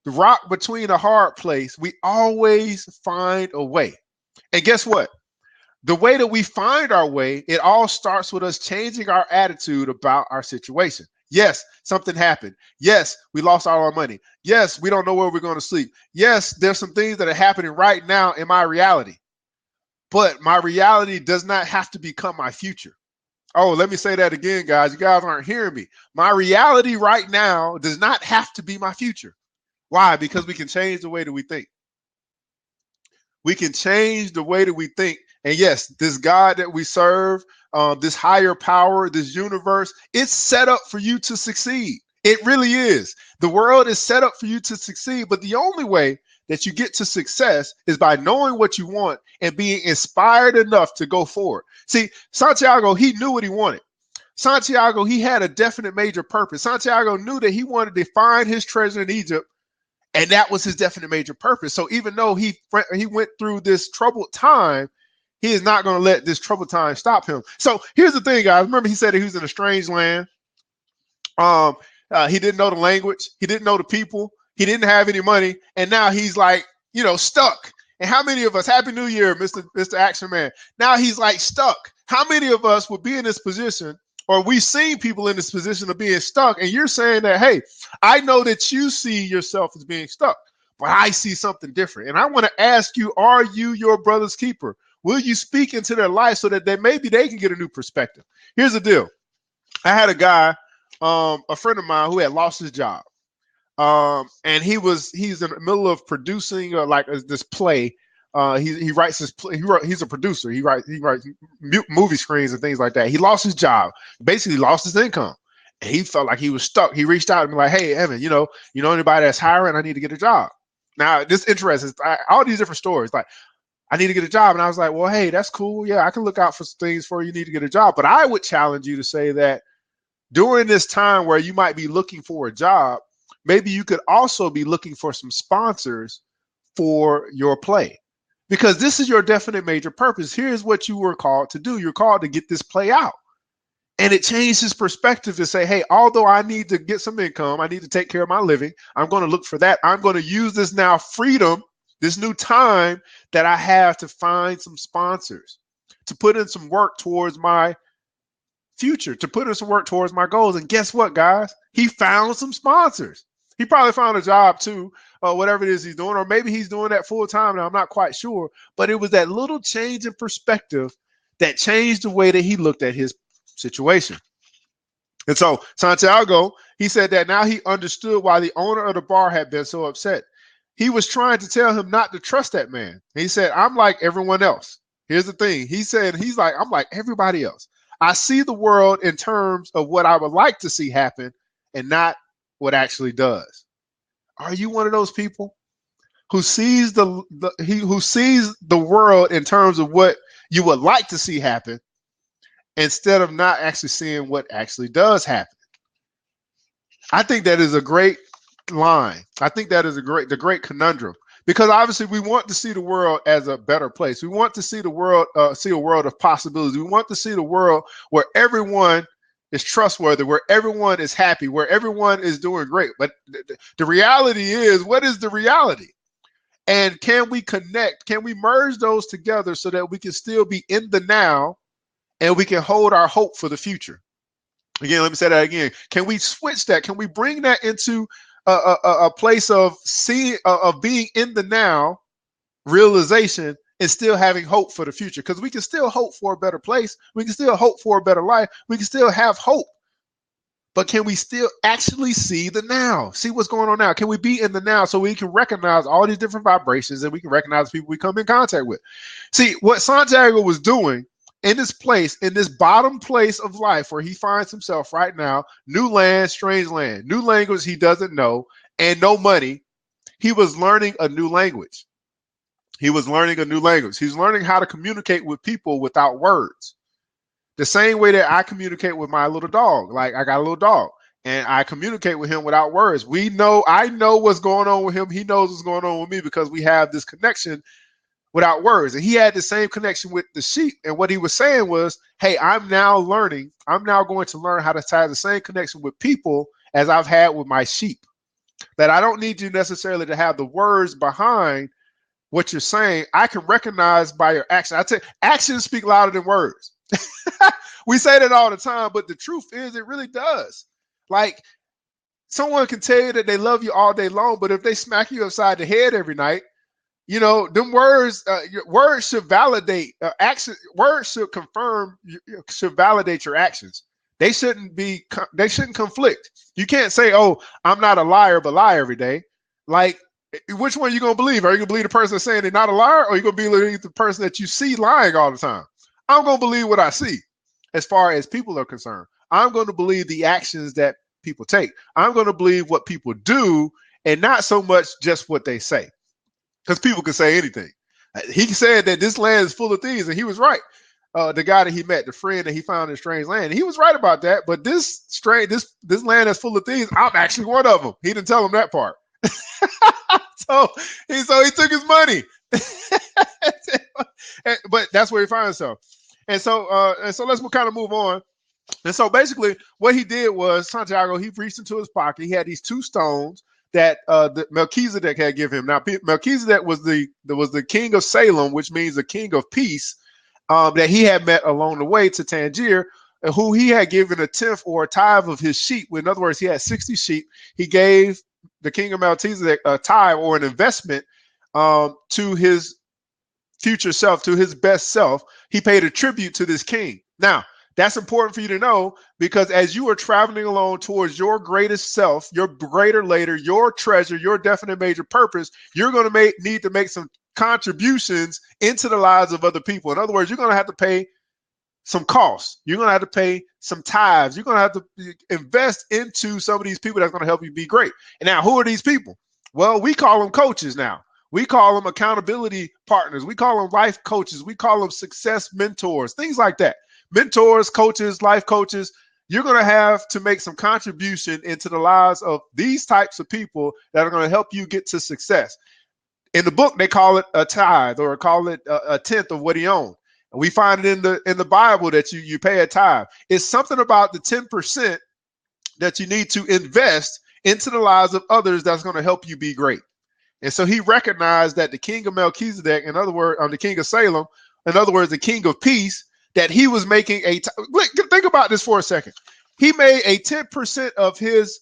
the rock between a hard place, we always find a way. And guess what? The way that we find our way, it all starts with us changing our attitude about our situation. Yes, something happened. Yes, we lost all our money. Yes, we don't know where we're going to sleep. Yes, there's some things that are happening right now in my reality. But my reality does not have to become my future. Oh, let me say that again, guys. You guys aren't hearing me. My reality right now does not have to be my future. Why? Because we can change the way that we think. We can change the way that we think. And yes, this God that we serve, this higher power, this universe, it's set up for you to succeed. It really is. The world is set up for you to succeed. But the only way that you get to success is by knowing what you want and being inspired enough to go forward. See, Santiago, he knew what he wanted. Santiago, he had a definite major purpose. Santiago knew that he wanted to find his treasure in Egypt, and that was his definite major purpose. So even though he went through this troubled time, he is not going to let this troubled time stop him. So here's the thing, guys. Remember, he said that he was in a strange land. He didn't know the language. He didn't know the people. He didn't have any money. And now he's like, stuck. And how many of us, Happy New Year, Mr. Action Man. Now he's like stuck. How many of us would be in this position, or we've seen people in this position of being stuck, and you're saying that, hey, I know that you see yourself as being stuck, but I see something different. And I want to ask you, are you your brother's keeper? Will you speak into their life so that maybe they can get a new perspective? Here's the deal. I had a guy, a friend of mine, who had lost his job. And he's in the middle of producing this play. He writes his play. He's a producer. He writes movie screens and things like that. He lost his job, basically lost his income, and he felt like he was stuck. He reached out and be like, "Hey, Evan, you know anybody that's hiring? I need to get a job." Now, this interesting. All these different stories. Like, I need to get a job, and I was like, "Well, hey, that's cool. Yeah, I can look out for some things for you. You need to get a job." But I would challenge you to say that during this time where you might be looking for a job, maybe you could also be looking for some sponsors for your play, because this is your definite major purpose. Here's what you were called to do. You're called to get this play out. And it changed his perspective to say, hey, although I need to get some income, I need to take care of my living, I'm going to look for that. I'm going to use this now freedom, this new time that I have, to find some sponsors, to put in some work towards my future, to put in some work towards my goals. And guess what, guys? He found some sponsors. He probably found a job too, whatever it is he's doing, or maybe he's doing that full time now. I'm not quite sure, but it was that little change in perspective that changed the way that he looked at his situation. And so Santiago, he said that now he understood why the owner of the bar had been so upset. He was trying to tell him not to trust that man. He said, I'm like everyone else. Here's the thing. He said, I'm like everybody else. I see the world in terms of what I would like to see happen and not what actually does. Are you one of those people who sees the world in terms of what you would like to see happen instead of not actually seeing what actually does happen? I think that is a great line. I think that is the great conundrum, because obviously we want to see the world as a better place. We want to see the world, see a world of possibilities. We want to see the world where everyone is trustworthy, where everyone is happy, where everyone is doing great. But the reality is, what is the reality? And can we connect? Can we merge those together so that we can still be in the now and we can hold our hope for the future? Again, let me say that again. Can we switch that? Can we bring that into a place of being in the now, realization, and still having hope for the future? Because we can still hope for a better place. We can still hope for a better life. We can still have hope. But can we still actually see the now? See what's going on now? Can we be in the now so we can recognize all these different vibrations and we can recognize the people we come in contact with? See, what Santiago was doing in this place, in this bottom place of life where he finds himself right now, new land, strange land, new language he doesn't know, and no money, he was learning a new language. He was learning a new language. He's learning how to communicate with people without words. The same way that I communicate with my little dog. Like, I got a little dog and I communicate with him without words. I know what's going on with him. He knows what's going on with me because we have this connection without words. And he had the same connection with the sheep. And what he was saying was, hey, I'm now going to learn how to tie the same connection with people as I've had with my sheep. That I don't need you necessarily to have the words behind what you're saying. I can recognize by your action. I tell you, actions speak louder than words. We say that all the time, but the truth is it really does. Like, someone can tell you that they love you all day long, but if they smack you upside the head every night, you know, them words, words should validate action. Words should confirm, should validate your actions. They shouldn't conflict. You can't say, oh, I'm not a liar, but lie every day. Like, which one are you going to believe? Are you going to believe the person that's saying they're not a liar, or are you going to believe the person that you see lying all the time? I'm going to believe what I see as far as people are concerned. I'm going to believe the actions that people take. I'm going to believe what people do and not so much just what they say, because people can say anything. He said that this land is full of thieves, and he was right. The guy that he met, the friend that he found in a strange land, he was right about that. But this land is full of thieves. I'm actually one of them. He didn't tell him that part. so he took his money. But that's where he found himself. And so let's kind of move on. And so basically what he did was, Santiago, he reached into his pocket. He had these two stones that Melchizedek had given him. Now, Melchizedek was the king of Salem, which means the king of peace, that he had met along the way to Tangier, who he had given a tenth or a tithe of his sheep. In other words, he had 60 sheep. He gave the king of Melchizedek a tithe or an investment to his future self, to his best self. He paid a tribute to this king. Now, that's important for you to know, because as you are traveling along towards your greatest self, your greater later, your treasure, your definite major purpose, you're going to need to make some contributions into the lives of other people. In other words, you're going to have to pay some costs. You're going to have to pay some tithes. You're going to have to invest into some of these people that's going to help you be great. And now, who are these people? Well, we call them coaches now. We call them accountability partners. We call them life coaches. We call them success mentors, things like that. Mentors, coaches, life coaches. You're going to have to make some contribution into the lives of these types of people that are going to help you get to success. In the book, they call it a tithe, or call it a tenth of what he owned. And we find it in the Bible that you pay a tithe. It's something about the 10% that you need to invest into the lives of others that's going to help you be great. And so he recognized that the king of Melchizedek, in other words, the king of Salem, in other words, the king of peace, that he was making think about this for a second. He made a 10% of his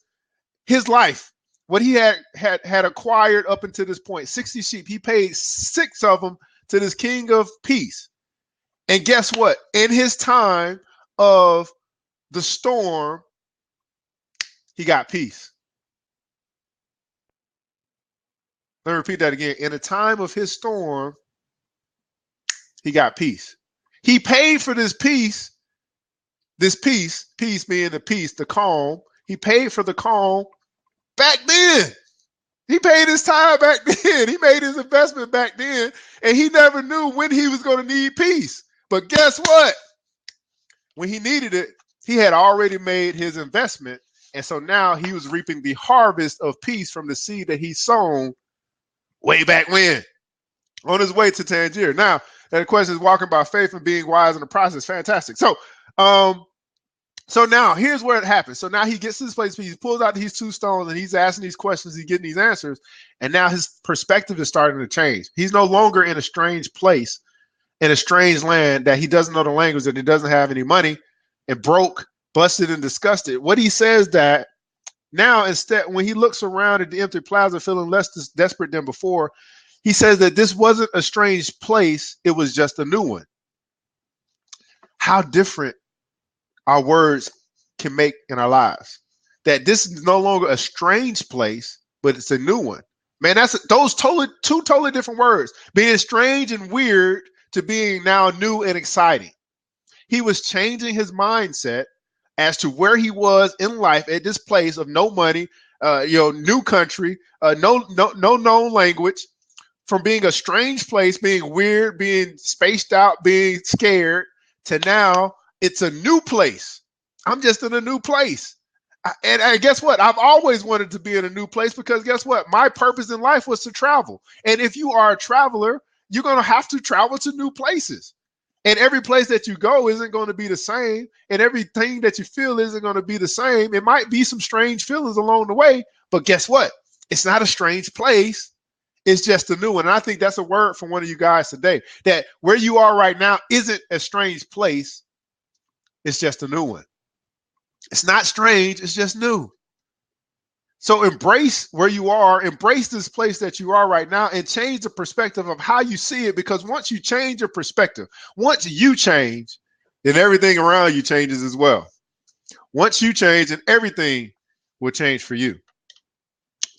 life, what he had acquired up until this point, 60 sheep. He paid 6 of them to this king of peace. And guess what? In his time of the storm, he got peace. Let me repeat that again. In a time of his storm, he got peace. He paid for this peace being the peace, the calm. He paid for the calm back then. He paid his time back then. He made his investment back then, and he never knew when he was going to need peace. But guess what? When he needed it, he had already made his investment, and so now he was reaping the harvest of peace from the seed that he sown way back when, on his way to Tangier. Now, the question is walking by faith and being wise in the process. Fantastic. So now here's where it happens. So now he gets to this place, he pulls out these 2 stones, and he's asking these questions, he's getting these answers, and now his perspective is starting to change. He's no longer in a strange place, in a strange land, that he doesn't know the language, that he doesn't have any money, and broke, busted, and disgusted. What he says that now, instead, when he looks around at the empty plaza, feeling less desperate than before, he says that this wasn't a strange place, it was just a new one. How different our words can make in our lives. That this is no longer a strange place, but it's a new one. Man, that's two totally different words. Being strange and weird to being now new and exciting. He was changing his mindset as to where he was in life at this place of no money, new country, no known language, from being a strange place, being weird, being spaced out, being scared, to now it's a new place. I'm just in a new place. And guess what? I've always wanted to be in a new place, because guess what? My purpose in life was to travel. And if you are a traveler, you're going to have to travel to new places. And every place that you go isn't going to be the same. And everything that you feel isn't going to be the same. It might be some strange feelings along the way, but guess what? It's not a strange place. It's just a new one. And I think that's a word from one of you guys today, that where you are right now isn't a strange place. It's just a new one. It's not strange. It's just new. So embrace where you are, embrace this place that you are right now, and change the perspective of how you see it. Because once you change your perspective, once you change, then everything around you changes as well. Once you change, then everything will change for you.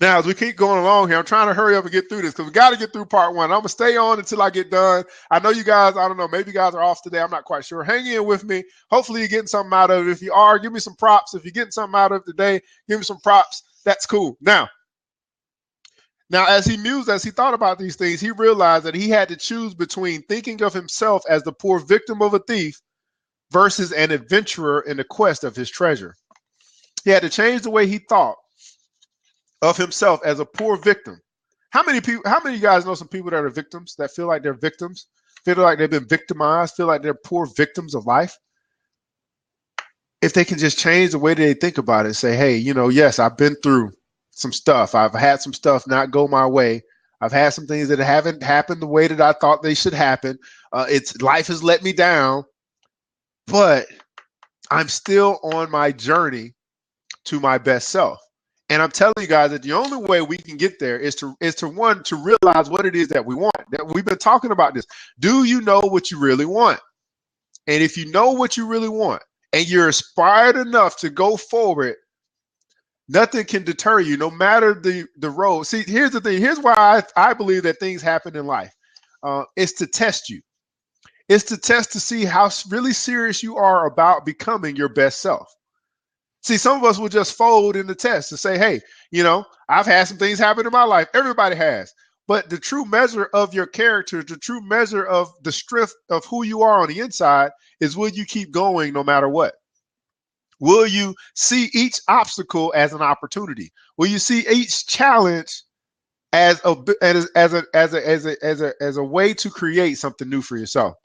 Now, as we keep going along here, I'm trying to hurry up and get through this because we got to get through part one. I'm going to stay on until I get done. I know you guys, I don't know, maybe you guys are off today. I'm not quite sure. Hang in with me. Hopefully you're getting something out of it. If you are, give me some props. If you're getting something out of it today, give me some props. That's cool. Now, as he mused, as he thought about these things, he realized that he had to choose between thinking of himself as the poor victim of a thief versus an adventurer in the quest of his treasure. He had to change the way he thought of himself as a poor victim. How many of you guys know some people that are victims, that feel like they're victims, feel like they've been victimized, feel like they're poor victims of life? If they can just change the way they think about it and say, hey, yes, I've been through some stuff. I've had some stuff not go my way. I've had some things that haven't happened the way that I thought they should happen. Life has let me down, but I'm still on my journey to my best self. And I'm telling you guys that the only way we can get there is to realize what it is that we want. That we've been talking about this. Do you know what you really want? And if you know what you really want and you're inspired enough to go forward, nothing can deter you, no matter the road. See, here's the thing. Here's why I believe that things happen in life. It's to test you. It's to test to see how really serious you are about becoming your best self. See, some of us will just fold in the test and say, hey, I've had some things happen in my life. Everybody has. But the true measure of your character, the true measure of the strength of who you are on the inside is, will you keep going no matter what? Will you see each obstacle as an opportunity? Will you see each challenge as a way to create something new for yourself?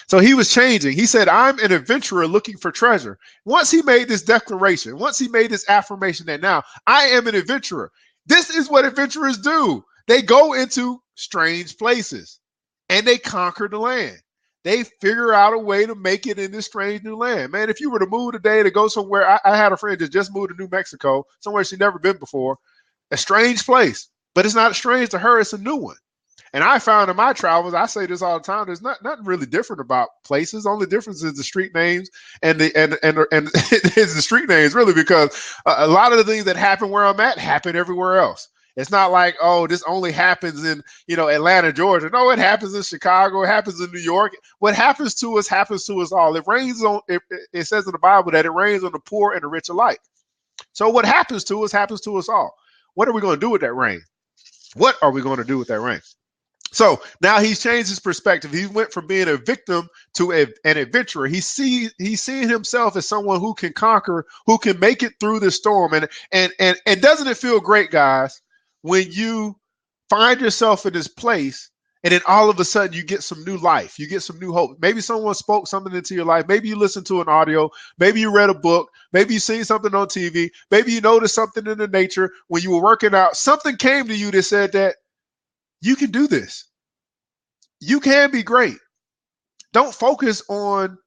So he was changing. He said, I'm an adventurer looking for treasure. Once he made this declaration, once he made this affirmation that now I am an adventurer, this is what adventurers do. They go into strange places and they conquer the land. They figure out a way to make it in this strange new land. Man, if you were to move today to go somewhere, I had a friend that just moved to New Mexico, somewhere she'd never been before, a strange place, but it's not strange to her. It's a new one. And I found in my travels, I say this all the time, there's nothing really different about places. The only difference is the street names and it's the street names, really, because a lot of the things that happen where I'm at happen everywhere else. It's not like, oh, this only happens in, Atlanta, Georgia. No, it happens in Chicago. It happens in New York. What happens to us all. It rains on, it says in the Bible that it rains on the poor and the rich alike. So what happens to us all. What are we going to do with that rain? What are we going to do with that rain? So now he's changed his perspective. He went from being a victim to an adventurer. He's seeing himself as someone who can conquer, who can make it through the storm. And doesn't it feel great, guys, when you find yourself in this place and then all of a sudden you get some new life, you get some new hope. Maybe someone spoke something into your life. Maybe you listened to an audio. Maybe you read a book. Maybe you seen something on TV. Maybe you noticed something in the nature when you were working out. Something came to you that said that you can do this. You can be great. Don't focus on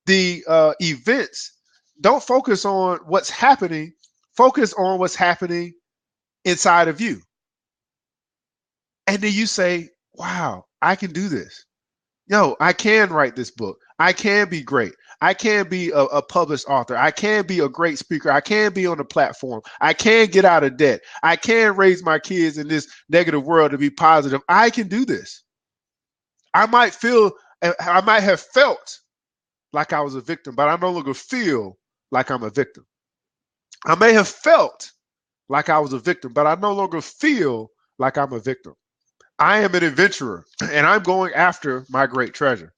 the events. Don't focus on what's happening. Focus on what's happening inside of you. And then you say, wow, I can do this. I can write this book. I can be great. I can be a published author. I can be a great speaker. I can be on the platform. I can get out of debt. I can raise my kids in this negative world to be positive. I can do this. I might have felt like I was a victim, but I no longer feel like I'm a victim. I may have felt like I was a victim, but I no longer feel like I'm a victim. I am an adventurer, and I'm going after my great treasure.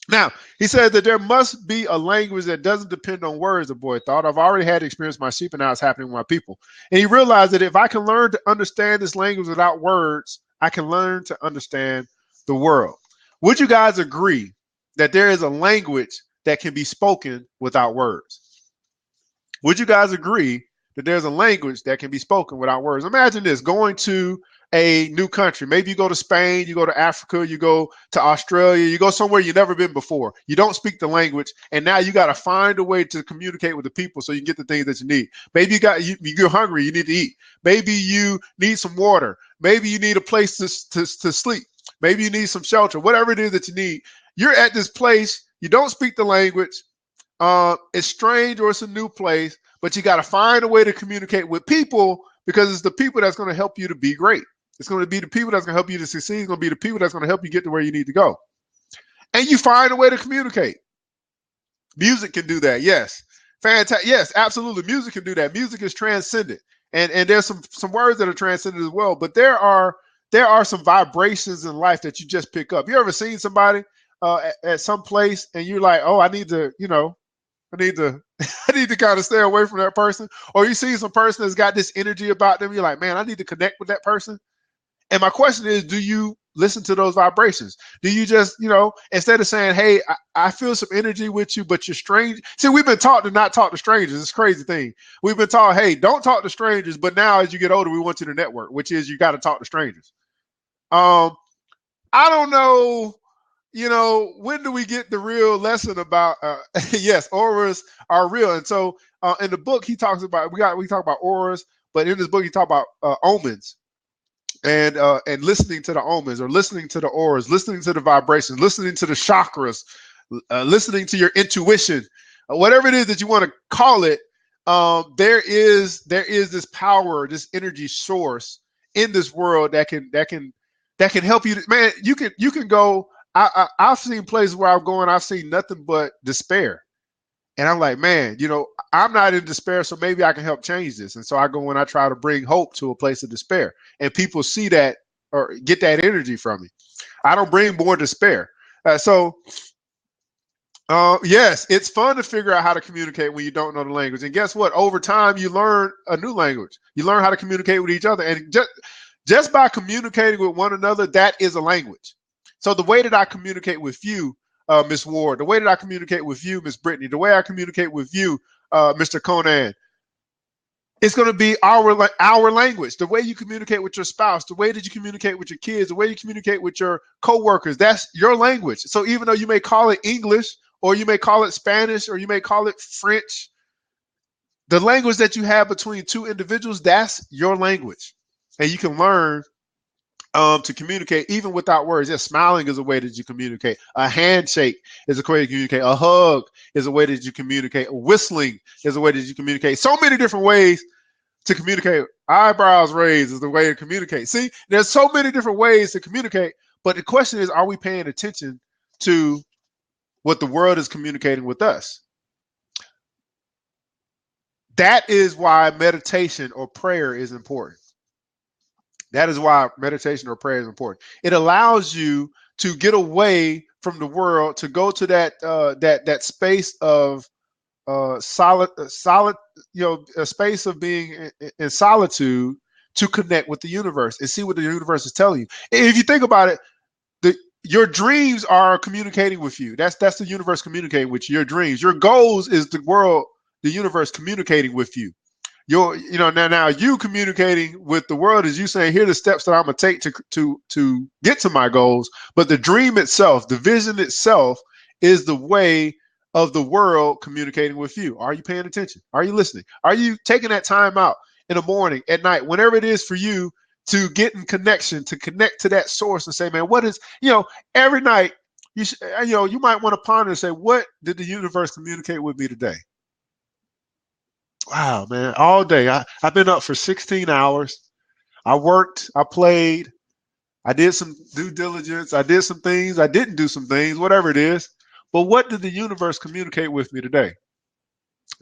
Now, he said that there must be a language that doesn't depend on words, the boy thought. I've already had experience with my sheep, and now it's happening with my people. And he realized that if I can learn to understand this language without words, I can learn to understand the world. Would you guys agree that there is a language that can be spoken without words? Would you guys agree that there's a language that can be spoken without words? Imagine this, going to a new country. Maybe you go to Spain, you go to Africa, you go to Australia, you go somewhere you've never been before. You don't speak the language, and now you got to find a way to communicate with the people so you can get the things that you need. Maybe you're hungry, you need to eat. Maybe you need some water. Maybe you need a place to sleep. Maybe you need some shelter. Whatever it is that you need, you're at this place. You don't speak the language. It's strange or it's a new place, but you got to find a way to communicate with people, because it's the people that's going to help you to be great. It's going to be the people that's going to help you to succeed. It's going to be the people that's going to help you get to where you need to go. And you find a way to communicate. Music can do that. Yes. Fantastic. Yes, absolutely. Music can do that. Music is transcendent. And there's some words that are transcendent as well. But there are some vibrations in life that you just pick up. You ever seen somebody at some place and you're like, oh, I need to kind of stay away from that person. Or you see some person that's got this energy about them. You're like, man, I need to connect with that person. And my question is, do you listen to those vibrations? Do you just, instead of saying, hey, I feel some energy with you, but you're strange. See, we've been taught to not talk to strangers. It's a crazy thing. We've been taught, hey, don't talk to strangers. But now as you get older, we want you to network, which is you got to talk to strangers. I don't know. When do we get the real lesson about, yes, auras are real. And so in the book, he talks about, we talk about auras, but in this book, he talks about omens and listening to the omens, or listening to the auras, listening to the vibrations, listening to the chakras, listening to your intuition, whatever it is that you want to call it. There is this power, this energy source in this world that can help you. Man, you can go. I've seen places where I'm going, I've seen nothing but despair. And I'm like, man, I'm not in despair, so maybe I can help change this. And so I go and I try to bring hope to a place of despair. And people see that or get that energy from me. I don't bring more despair. Yes, it's fun to figure out how to communicate when you don't know the language. And guess what? Over time, you learn a new language. You learn how to communicate with each other. And just by communicating with one another, that is a language. So the way that I communicate with you, Miss Ward, the way that I communicate with you, Miss Brittany, the way I communicate with you, Mr. Conan, it's going to be our language. The way you communicate with your spouse, the way that you communicate with your kids, the way you communicate with your coworkers, that's your language. So even though you may call it English, or you may call it Spanish, or you may call it French, the language that you have between two individuals, that's your language. And you can learn to communicate even without words. Yes, smiling is a way that you communicate. A handshake is a way to communicate. A hug is a way that you communicate. Whistling is a way that you communicate. So many different ways to communicate. Eyebrows raised is the way to communicate. See, there's so many different ways to communicate, but the question is, are we paying attention to what the world is communicating with us? That is why meditation or prayer is important. That is why meditation or prayer is important. It allows you to get away from the world, to go to that space of solid, a space of being in solitude, to connect with the universe and see what the universe is telling you. If you think about it, your dreams are communicating with you. That's the universe communicating with you. Your dreams, your goals is the world, the universe communicating with you. Now you communicating with the world is you saying, here are the steps that I'm gonna take to get to my goals. But the dream itself, the vision itself, is the way of the world communicating with you. Are you paying attention? Are you listening? Are you taking that time out in the morning, at night, whenever it is for you to get in connection, to connect to that source and say, man, what is, every night you might want to ponder and say, what did the universe communicate with me today? Wow, man, all day. I've been up for 16 hours. I worked, I played, I did some due diligence, I did some things, I didn't do some things, whatever it is. But what did the universe communicate with me today?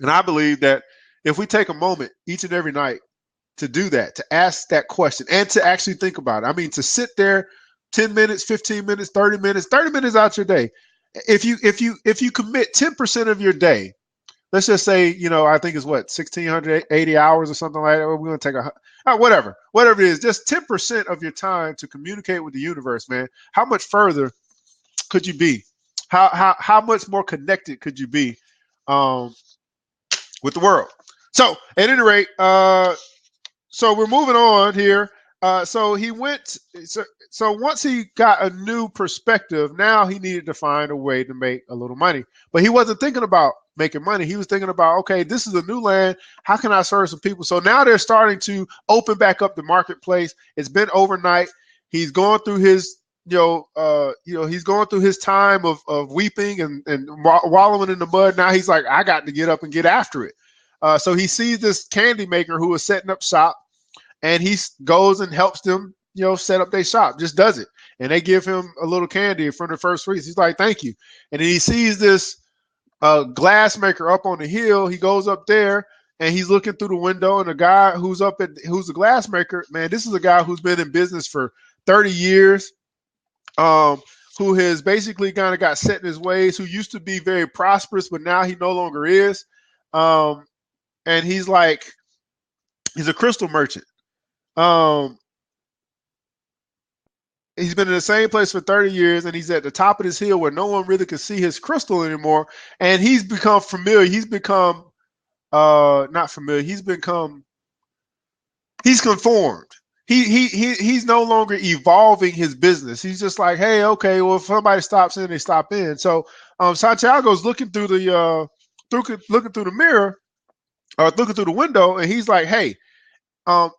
And I believe that if we take a moment each and every night to do that, to ask that question and to actually think about it. I mean, to sit there 10 minutes, 15 minutes, 30 minutes out your day. If you commit 10% of your day let's just say, I think it's what, 1,680 hours or something like that. We're going to take whatever it is, just 10% of your time to communicate with the universe, man. How much further could you be? How much more connected could you be with the world? So at any rate, so we're moving on here. So he went. So once he got a new perspective, now he needed to find a way to make a little money. But he wasn't thinking about making money. He was thinking about, okay, this is a new land. How can I serve some people? So now they're starting to open back up the marketplace. It's been overnight. He's going through his, he's going through his time of weeping and wallowing in the mud. Now he's like, I got to get up and get after it. So he sees this candy maker who is setting up shop, and he goes and helps them, set up their shop, just does it. And they give him a little candy from the first fruits. He's like, thank you. And then he sees this glass maker up on the hill. He goes up there and he's looking through the window, and the guy who's the glass maker, man, this is a guy who's been in business for 30 years, who has basically kind of got set in his ways, who used to be very prosperous, but now he no longer is. And he's a crystal merchant. He's been in the same place for 30 years, and he's at the top of this hill where no one really can see his crystal anymore. And he's become familiar. He's become not familiar. He's conformed. He's no longer evolving his business. He's just like, hey, okay, well, if somebody stops in, they stop in. So Santiago's looking through the mirror, or looking through the window, and he's like, hey,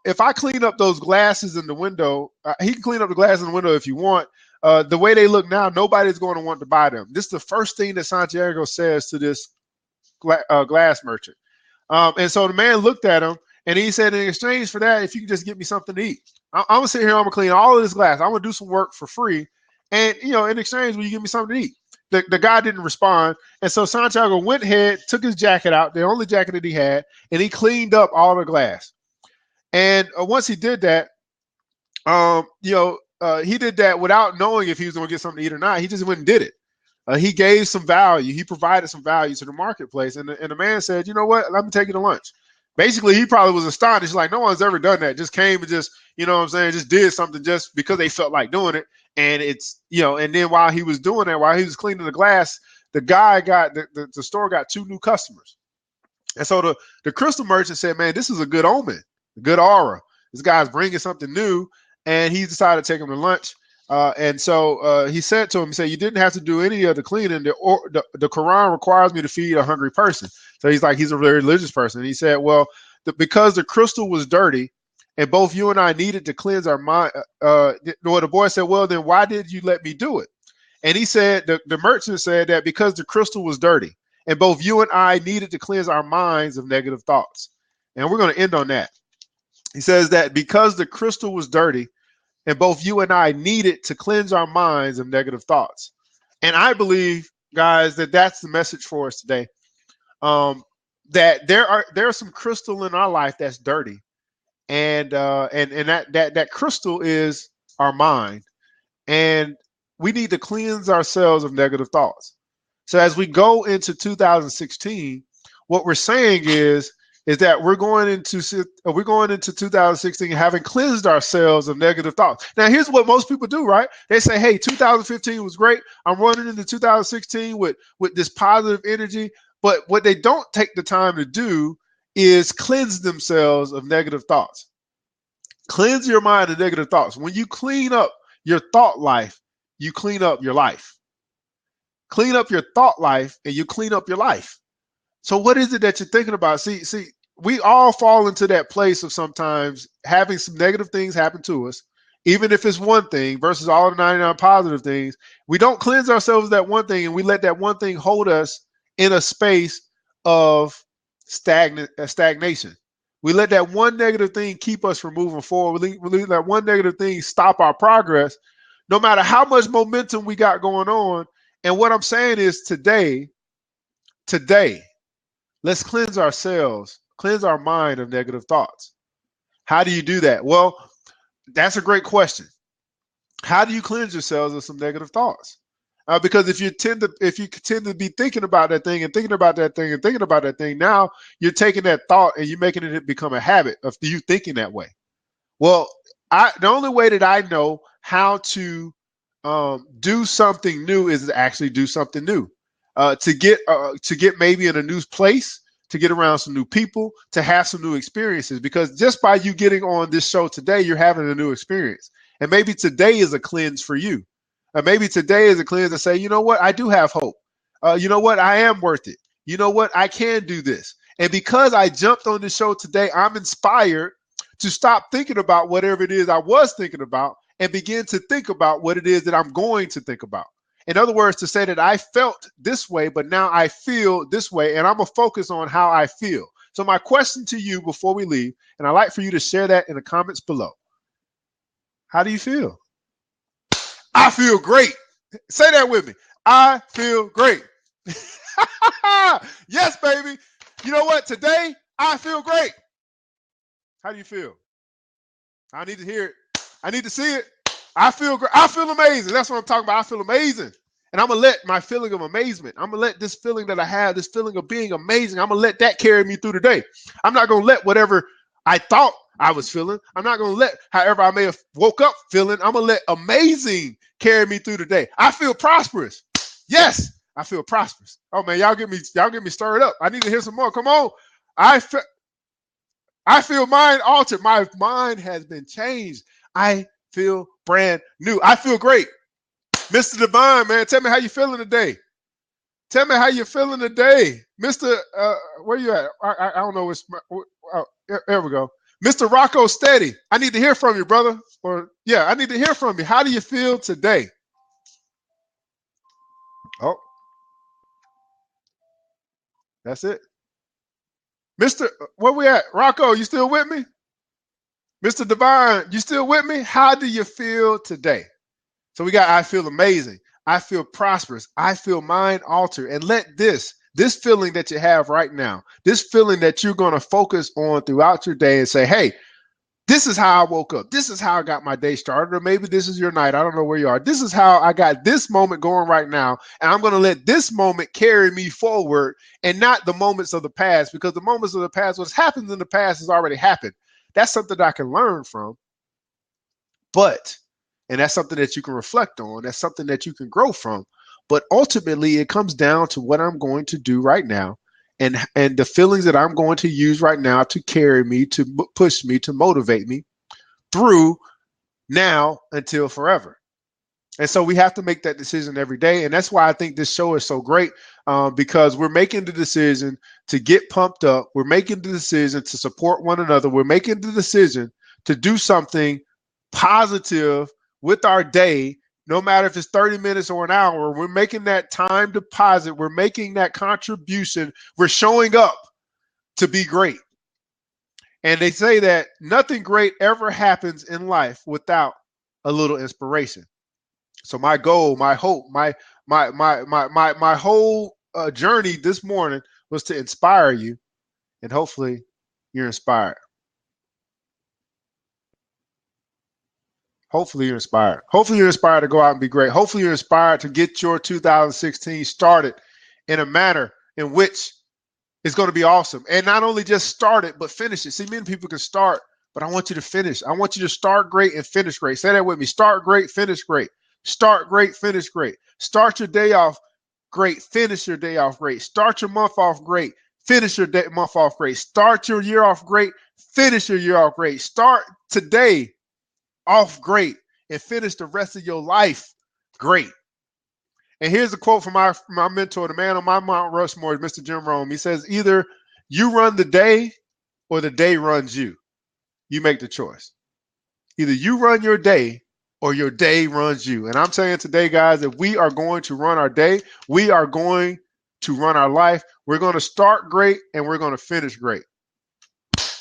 if I clean up those glasses in the window, he can clean up the glass in the window if you want. The way they look now, nobody's going to want to buy them. This is the first thing that Santiago says to this glass merchant. And so the man looked at him, and he said, in exchange for that, if you can just get me something to eat, I'm going to sit here, I'm going to clean all of this glass. I'm going to do some work for free. And, in exchange, will you give me something to eat? The guy didn't respond. And so Santiago went ahead, took his jacket out, the only jacket that he had, and he cleaned up all the glass. And once he did that, he did that without knowing if he was going to get something to eat or not. He just went and did it. He gave some value. He provided some value to the marketplace. And the man said, you know what? Let me take you to lunch. Basically, he probably was astonished. Like, no one's ever done that. Just came and just, just did something just because they felt like doing it. And it's, and then while he was doing that, while he was cleaning the glass, the guy the store got 2 new customers. And so the crystal merchant said, man, this is a good omen. Good aura. This guy's bringing something new, and he decided to take him to lunch. And so he said to him, he said, you didn't have to do any of the cleaning. The Quran requires me to feed a hungry person. So he's a very religious person. And he said, well, because the crystal was dirty, and both you and I needed to cleanse our mind. The boy said, well, then why did you let me do it? And he said, the merchant said that because the crystal was dirty, and both you and I needed to cleanse our minds of negative thoughts. And we're going to end on that. He says that because the crystal was dirty, and both you and I needed to cleanse our minds of negative thoughts. And I believe, guys, that that's the message for us today. That there's some crystal in our life that's dirty, and that crystal is our mind, and we need to cleanse ourselves of negative thoughts. So as we go into 2016, what we're saying is that we're going into 2016 having cleansed ourselves of negative thoughts. Now, here's what most people do, right? They say, hey, 2015 was great. I'm running into 2016 with this positive energy. But what they don't take the time to do is cleanse themselves of negative thoughts. Cleanse your mind of negative thoughts. When you clean up your thought life, you clean up your life. Clean up your thought life, and you clean up your life. So what is it that you're thinking about? See, we all fall into that place of sometimes having some negative things happen to us, even if it's one thing versus all the 99 positive things. We don't cleanse ourselves of that one thing, and we let that one thing hold us in a space of stagnation. We let that one negative thing keep us from moving forward. We let that one negative thing stop our progress, no matter how much momentum we got going on. And what I'm saying is today, let's cleanse ourselves, cleanse our mind of negative thoughts. How do you do that? Well, that's a great question. How do you cleanse yourselves of some negative thoughts? Because if you tend to be thinking about that thing and thinking about that thing and thinking about that thing, now you're taking that thought and you're making it become a habit of you thinking that way. Well, the only way that I know how to do something new is to actually do something new. To get maybe in a new place, to get around some new people, to have some new experiences. Because just by you getting on this show today, you're having a new experience. And maybe today is a cleanse for you. Maybe today is a cleanse to say, you know what, I do have hope. You know what, I am worth it. You know what, I can do this. And because I jumped on the show today, I'm inspired to stop thinking about whatever it is I was thinking about and begin to think about what it is that I'm going to think about. In other words, to say that I felt this way, but now I feel this way, and I'm going to focus on how I feel. So my question to you before we leave, and I'd like for you to share that in the comments below. How do you feel? I feel great. Say that with me. I feel great. Yes, baby. You know what? Today, I feel great. How do you feel? I need to hear it. I need to see it. I feel great. I feel amazing. That's what I'm talking about. I feel amazing. And I'm going to let my feeling of amazement, I'm going to let this feeling that I have, this feeling of being amazing, I'm going to let that carry me through the day. I'm not going to let whatever I thought I was feeling, I'm not going to let however I may have woke up feeling, I'm going to let amazing carry me through the day. I feel prosperous. Yes, I feel prosperous. Oh man, y'all get me stirred up. I need to hear some more. Come on. I feel mind altered. My mind has been changed. I feel brand new. I feel great. Mr. Divine, man, tell me how you feeling today. Tell me how you feeling today. Mr. Where you at? I don't know. There we go. Mr. Rocco Steady, I need to hear from you, brother. I need to hear from you. How do you feel today? Oh, that's it. Mr. Where we at? Rocco, you still with me? Mr. Divine, you still with me? How do you feel today? So we got, I feel amazing. I feel prosperous. I feel mind altered. And let this feeling that you have right now, this feeling that you're going to focus on throughout your day and say, hey, this is how I woke up. This is how I got my day started. Or maybe this is your night. I don't know where you are. This is how I got this moment going right now. And I'm going to let this moment carry me forward and not the moments of the past, because the moments of the past, what's happened in the past has already happened. That's something that I can learn from. And that's something that you can reflect on. That's something that you can grow from. But ultimately, it comes down to what I'm going to do right now and the feelings that I'm going to use right now to carry me, to push me, to motivate me through now until forever. And so we have to make that decision every day. And that's why I think this show is so great, because we're making the decision to get pumped up. We're making the decision to support one another. We're making the decision to do something positive with our day, no matter if it's 30 minutes or an hour. We're making that time deposit. We're making that contribution. We're showing up to be great. And they say that nothing great ever happens in life without a little inspiration. So my goal, my hope, my whole journey this morning was to inspire you, and hopefully you're inspired. Hopefully you're inspired. Hopefully you're inspired to go out and be great. Hopefully you're inspired to get your 2016 started in a manner in which it's going to be awesome. And not only just start it, but finish it. See, many people can start, but I want you to finish. I want you to start great and finish great. Say that with me. Start great, finish great. Start great, finish great. Start your day off great, finish your day off great. Start your month off great, finish your month off great. Start your year off great, finish your year off great. Start today off great and finish the rest of your life great. And here's a quote from my mentor, the man on my Mount Rushmore, Mr. Jim Rome. He says, either you run the day or the day runs you. You make the choice. Either you run your day or your day runs you. And I'm saying today, guys, if we are going to run our day, we are going to run our life. We're going to start great and we're going to finish great.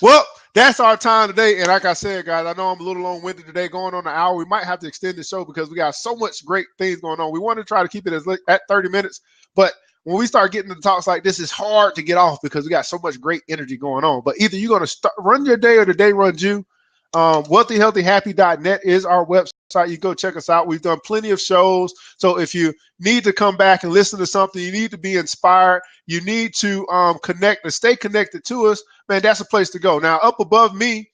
Well, that's our time today. And like I said, guys, I know I'm a little long-winded today, going on an hour. We might have to extend the show because we got so much great things going on. We want to try to keep it at 30 minutes. But when we start getting into talks like this, it's hard to get off because we got so much great energy going on. But either you're going to run your day or the day runs you. WealthyHealthyHappy.net is our website. website. You go check us out. We've done plenty of shows. So if you need to come back and listen to something, you need to be inspired, you need to connect and stay connected to us, man, that's a place to go. Now, up above me,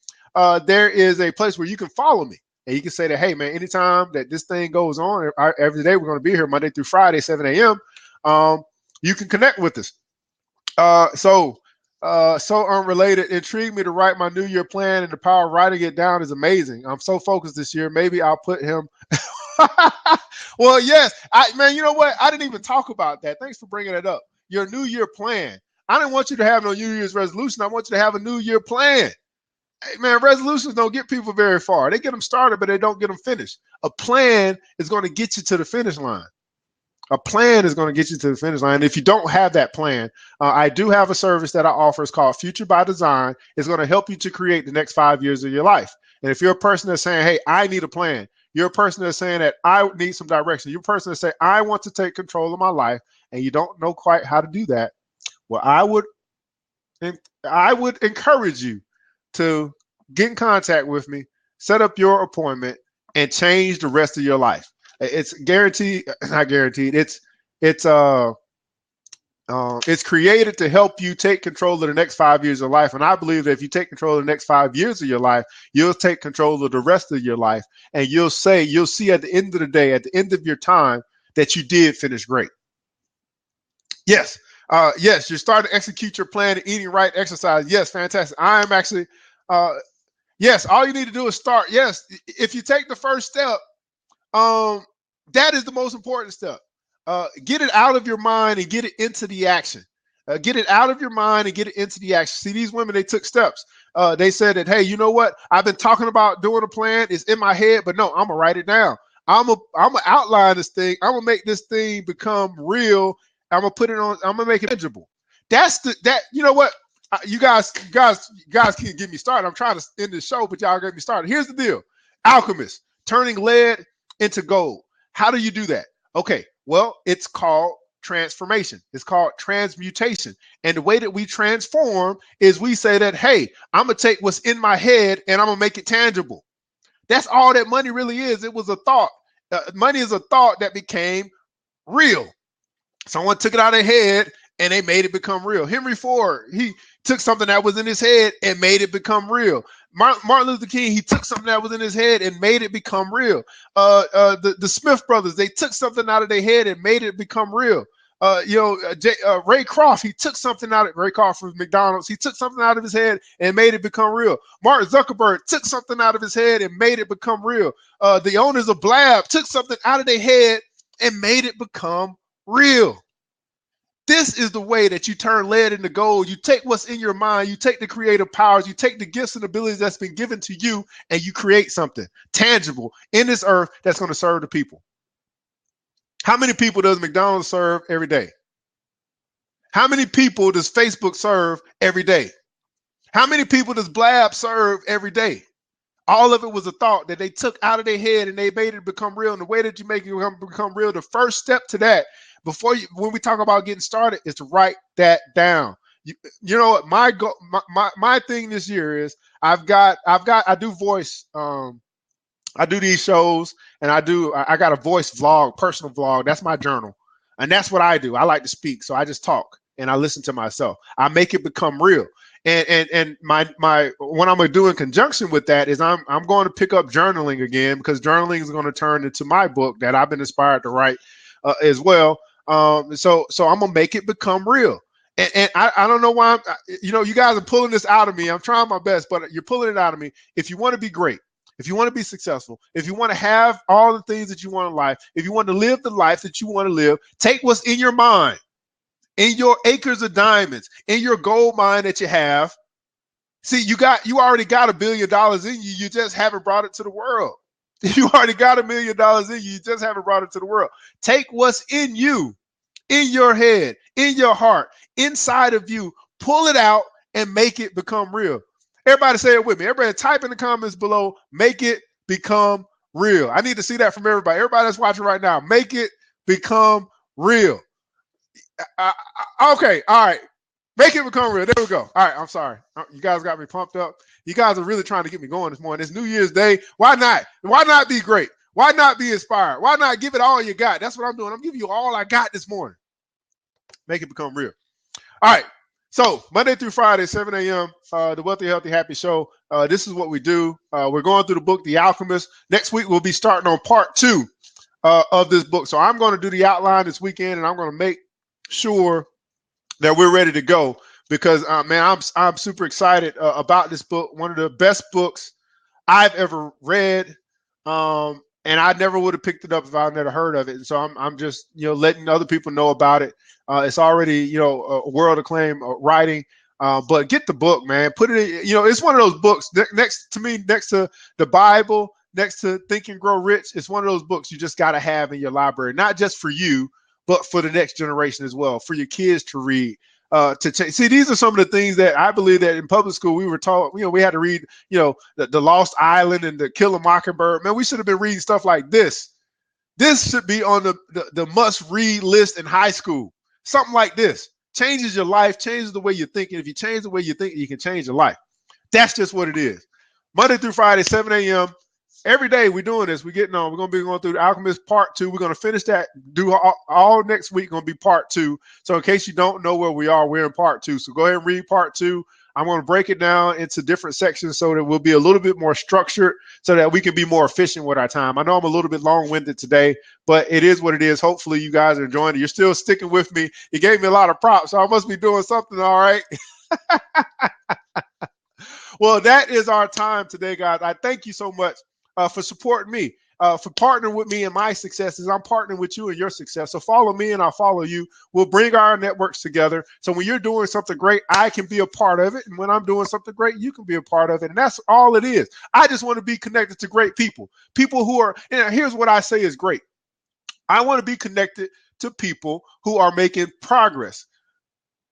there is a place where you can follow me. And you can say that, hey, man, anytime that this thing goes on, every day we're going to be here Monday through Friday, 7 a.m., you can connect with us. So unrelated, intrigued me to write my New Year plan, and the power of writing it down is amazing. I'm so focused this year. Maybe I'll put him. Well, yes, man, you know what? I didn't even talk about that. Thanks for bringing it up. Your New Year plan. I didn't want you to have no New Year's resolution. I want you to have a New Year plan. Hey, man, resolutions don't get people very far. They get them started, but they don't get them finished. A plan is going to get you to the finish line. A plan is going to get you to the finish line. If you don't have that plan, I do have a service that I offer. It's called Future by Design. It's going to help you to create the next 5 years of your life. And if you're a person that's saying, hey, I need a plan, you're a person that's saying that I need some direction, you're a person that say, I want to take control of my life, and you don't know quite how to do that, well, I would encourage you to get in contact with me, set up your appointment, and change the rest of your life. It's guaranteed, not guaranteed. It's created to help you take control of the next 5 years of life. And I believe that if you take control of the next 5 years of your life, you'll take control of the rest of your life. And you'll see at the end of the day, at the end of your time, that you did finish great. Yes. Yes, you're starting to execute your plan of eating right, exercise. Yes, fantastic. I am actually, yes, all you need to do is start. Yes, if you take the first step, that is the most important step. Get it out of your mind and get it into the action. Get it out of your mind and get it into the action. See, these women, they took steps. They said that, hey, you know what? I've been talking about doing a plan. It's in my head, but no, I'm going to write it down. I'm going to outline this thing. I'm going to make this thing become real. I'm going to put it on. I'm going to make it tangible. You know what? You guys can't get me started. I'm trying to end the show, but y'all get me started. Here's the deal. Alchemist, turning lead into gold. How do you do that? Okay, well, it's called transformation. It's called transmutation. And the way that we transform is we say that, hey, I'm going to take what's in my head and I'm going to make it tangible. That's all that money really is. It was a thought. Money is a thought that became real. Someone took it out of their head and they made it become real. Henry Ford, he took something that was in his head and made it become real. Martin Luther King, he took something that was in his head and made it become real. The Smith brothers, they took something out of their head and made it become real. Ray Kroc, he took something out of Ray Kroc from McDonald's. He took something out of his head and made it become real. Mark Zuckerberg took something out of his head and made it become real. The owners of Blab took something out of their head and made it become real. This is the way that you turn lead into gold. You take what's in your mind, you take the creative powers, you take the gifts and abilities that's been given to you, and you create something tangible in this earth that's going to serve the people. How many people does McDonald's serve every day? How many people does Facebook serve every day? How many people does Blab serve every day? All of it was a thought that they took out of their head and they made it become real. And the way that you make it become real, the first step to that, when we talk about getting started, is to write that down. You know what? My thing this year is I do voice. I do these shows, and I got a voice vlog, personal vlog. That's my journal, and that's what I do. I like to speak, so I just talk and I listen to myself. I make it become real. And my what I'm gonna do in conjunction with that is I'm going to pick up journaling again, because journaling is going to turn into my book that I've been inspired to write as well. So I'm gonna make it become real. And I don't know why you guys are pulling this out of me. I'm trying my best, but you're pulling it out of me. If you want to be great, if you want to be successful, if you want to have all the things that you want in life, if you want to live the life that you want to live, take what's in your mind, in your acres of diamonds, in your gold mine that you have. See, you already got $1 billion in you. You just haven't brought it to the world. You already got $1 million in you. You just haven't brought it to the world. Take what's in you, in your head, in your heart, inside of you, pull it out and make it become real. Everybody say it with me. Everybody type in the comments below, make it become real. I need to see that from everybody. Everybody that's watching right now, make it become real. Okay, all right. Make it become real. There we go. All right, I'm sorry. You guys got me pumped up. You guys are really trying to get me going this morning. It's New Year's Day. Why not? Why not be great? Why not be inspired? Why not give it all you got? That's what I'm doing. I'm giving you all I got this morning. Make it become real. All right. So Monday through Friday, 7 a.m., the Wealthy, Healthy, Happy Show. This is what we do. We're going through the book, The Alchemist. Next week, we'll be starting on part 2 of this book. So I'm going to do the outline this weekend, and I'm going to make sure that we're ready to go because, man, I'm super excited about this book. One of the best books I've ever read. And I never would have picked it up if I never heard of it. And so I'm just, letting other people know about it. It's already, a world acclaimed writing. But get the book, man. Put it in, it's one of those books next to the Bible, next to Think and Grow Rich. It's one of those books you just got to have in your library, not just for you, but for the next generation as well, for your kids to read. See, these are some of the things that I believe that in public school we were taught. We had to read, the Lost Island and the Kill a Mockingbird. Man, we should have been reading stuff like this. This should be on the must-read list in high school. Something like this changes your life, changes the way you think. And if you change the way you think, you can change your life. That's just what it is. Monday through Friday, 7 a.m. Every day we're doing this. We're getting on. We're going to be going through the Alchemist part 2. We're going to finish that. Do all next week. Going to be part 2. So in case you don't know where we are, we're in part 2. So go ahead and read part 2. I'm going to break it down into different sections so that we'll be a little bit more structured so that we can be more efficient with our time. I know I'm a little bit long-winded today, but it is what it is. Hopefully you guys are enjoying it. You're still sticking with me. You gave me a lot of props, so I must be doing something all right. Well, that is our time today, guys. I thank you so much for supporting me, for partnering with me in my successes. I'm partnering with you in your success. So follow me and I'll follow you. We'll bring our networks together. So when you're doing something great, I can be a part of it. And when I'm doing something great, you can be a part of it. And that's all it is. I just want to be connected to great people, people who are, here's what I say is great. I want to be connected to people who are making progress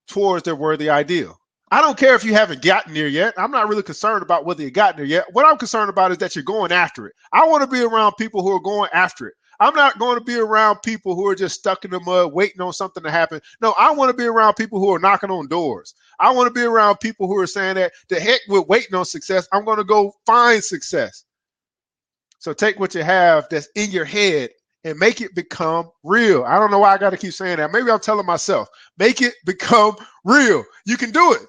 towards their worthy ideal. I don't care if you haven't gotten there yet. I'm not really concerned about whether you got there yet. What I'm concerned about is that you're going after it. I want to be around people who are going after it. I'm not going to be around people who are just stuck in the mud waiting on something to happen. No, I want to be around people who are knocking on doors. I want to be around people who are saying that the heck with waiting on success. I'm going to go find success. So take what you have that's in your head and make it become real. I don't know why I got to keep saying that. Maybe I'm telling myself, make it become real. You can do it.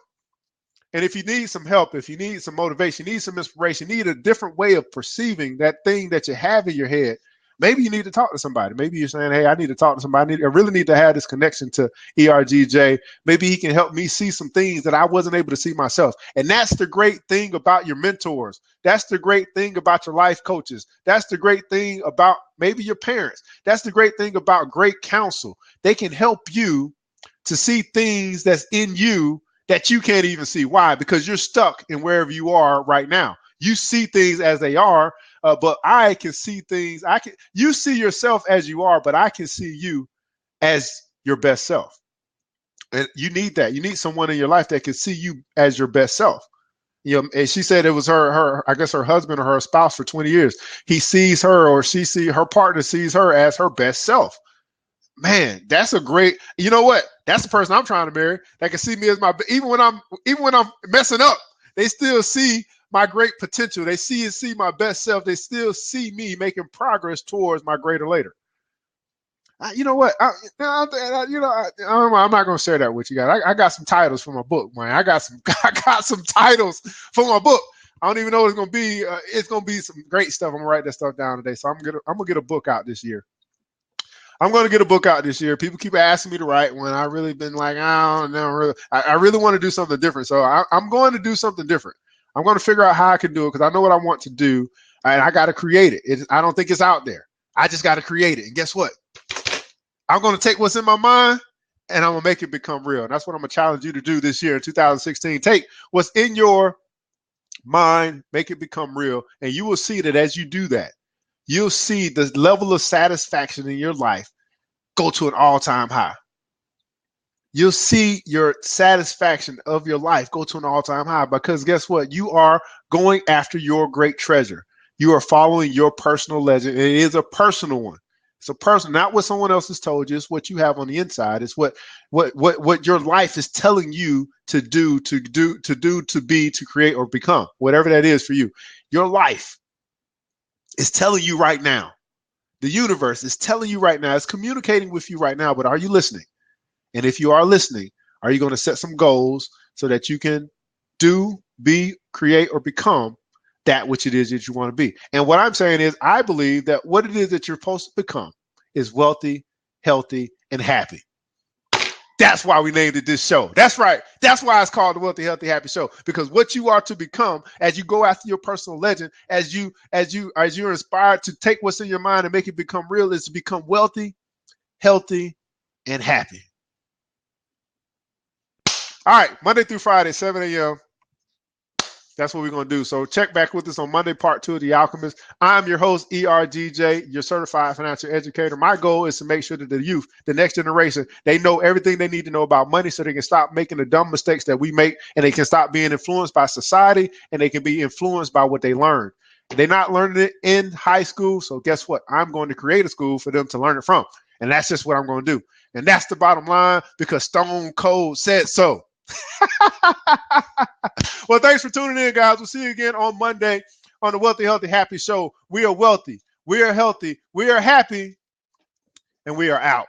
And if you need some help, if you need some motivation, you need some inspiration, you need a different way of perceiving that thing that you have in your head, maybe you need to talk to somebody. Maybe you're saying, hey, I need to talk to somebody. I really need to have this connection to ERGJ. Maybe he can help me see some things that I wasn't able to see myself. And that's the great thing about your mentors. That's the great thing about your life coaches. That's the great thing about maybe your parents. That's the great thing about great counsel. They can help you to see things that's in you that you can't even see. Why? Because you're stuck in wherever you are right now. You see things as they are, but I can see things. You see yourself as you are, but I can see you as your best self. And you need that. You need someone in your life that can see you as your best self. And she said it was I guess her husband or her spouse for 20 years. He sees her, or her partner sees her as her best self. Man, that's a great, you know what? That's the person I'm trying to marry that can see me as even when I'm messing up, they still see my great potential. They see my best self. They still see me making progress towards my greater later. You know what? I'm not going to share that with you guys. I got some titles for my book, man. I got some titles for my book. I don't even know what it's going to be. It's going to be some great stuff. I'm going to write that stuff down today. So I'm going to get a book out this year. I'm going to get a book out this year. People keep asking me to write one. I've really been like, I really want to do something different. So I'm going to do something different. I'm going to figure out how I can do it because I know what I want to do, and I got to create it. I don't think it's out there. I just got to create it. And guess what? I'm going to take what's in my mind, and I'm going to make it become real. And that's what I'm going to challenge you to do this year in 2016. Take what's in your mind, make it become real, and you will see that as you do that, you'll see the level of satisfaction in your life go to an all-time high. You'll see your satisfaction of your life go to an all-time high because guess what? You are going after your great treasure. You are following your personal legend. It is a personal one. It's a personal, not what someone else has told you. It's what you have on the inside. It's what your life is telling you to do, to be, to create, or become, whatever that is for you. Your life is telling you right now The universe is telling you right now, it's communicating with you right now, but are you listening? And if you are listening, are you going to set some goals so that you can do, be, create, or become that which it is that you want to be? And what I'm saying is, I believe that what it is that you're supposed to become is wealthy, healthy, and happy. That's why we named it this show. That's right. That's why it's called the Wealthy, Healthy, Happy Show. Because what you are to become as you go after your personal legend, as you're inspired to take what's in your mind and make it become real, is to become wealthy, healthy, and happy. All right, Monday through Friday, 7 a.m. That's what we're going to do. So check back with us on Monday, part 2 of The Alchemist. I'm your host, ERGJ, your certified financial educator. My goal is to make sure that the youth, the next generation, they know everything they need to know about money so they can stop making the dumb mistakes that we make, and they can stop being influenced by society, and they can be influenced by what they learn. They're not learning it in high school, so guess what? I'm going to create a school for them to learn it from, and that's just what I'm going to do. And that's the bottom line, because Stone Cold said so. Well, thanks for tuning in, guys. We'll see you again on Monday on the Wealthy, Healthy, Happy Show. We are wealthy, we are healthy, we are happy, and we are out.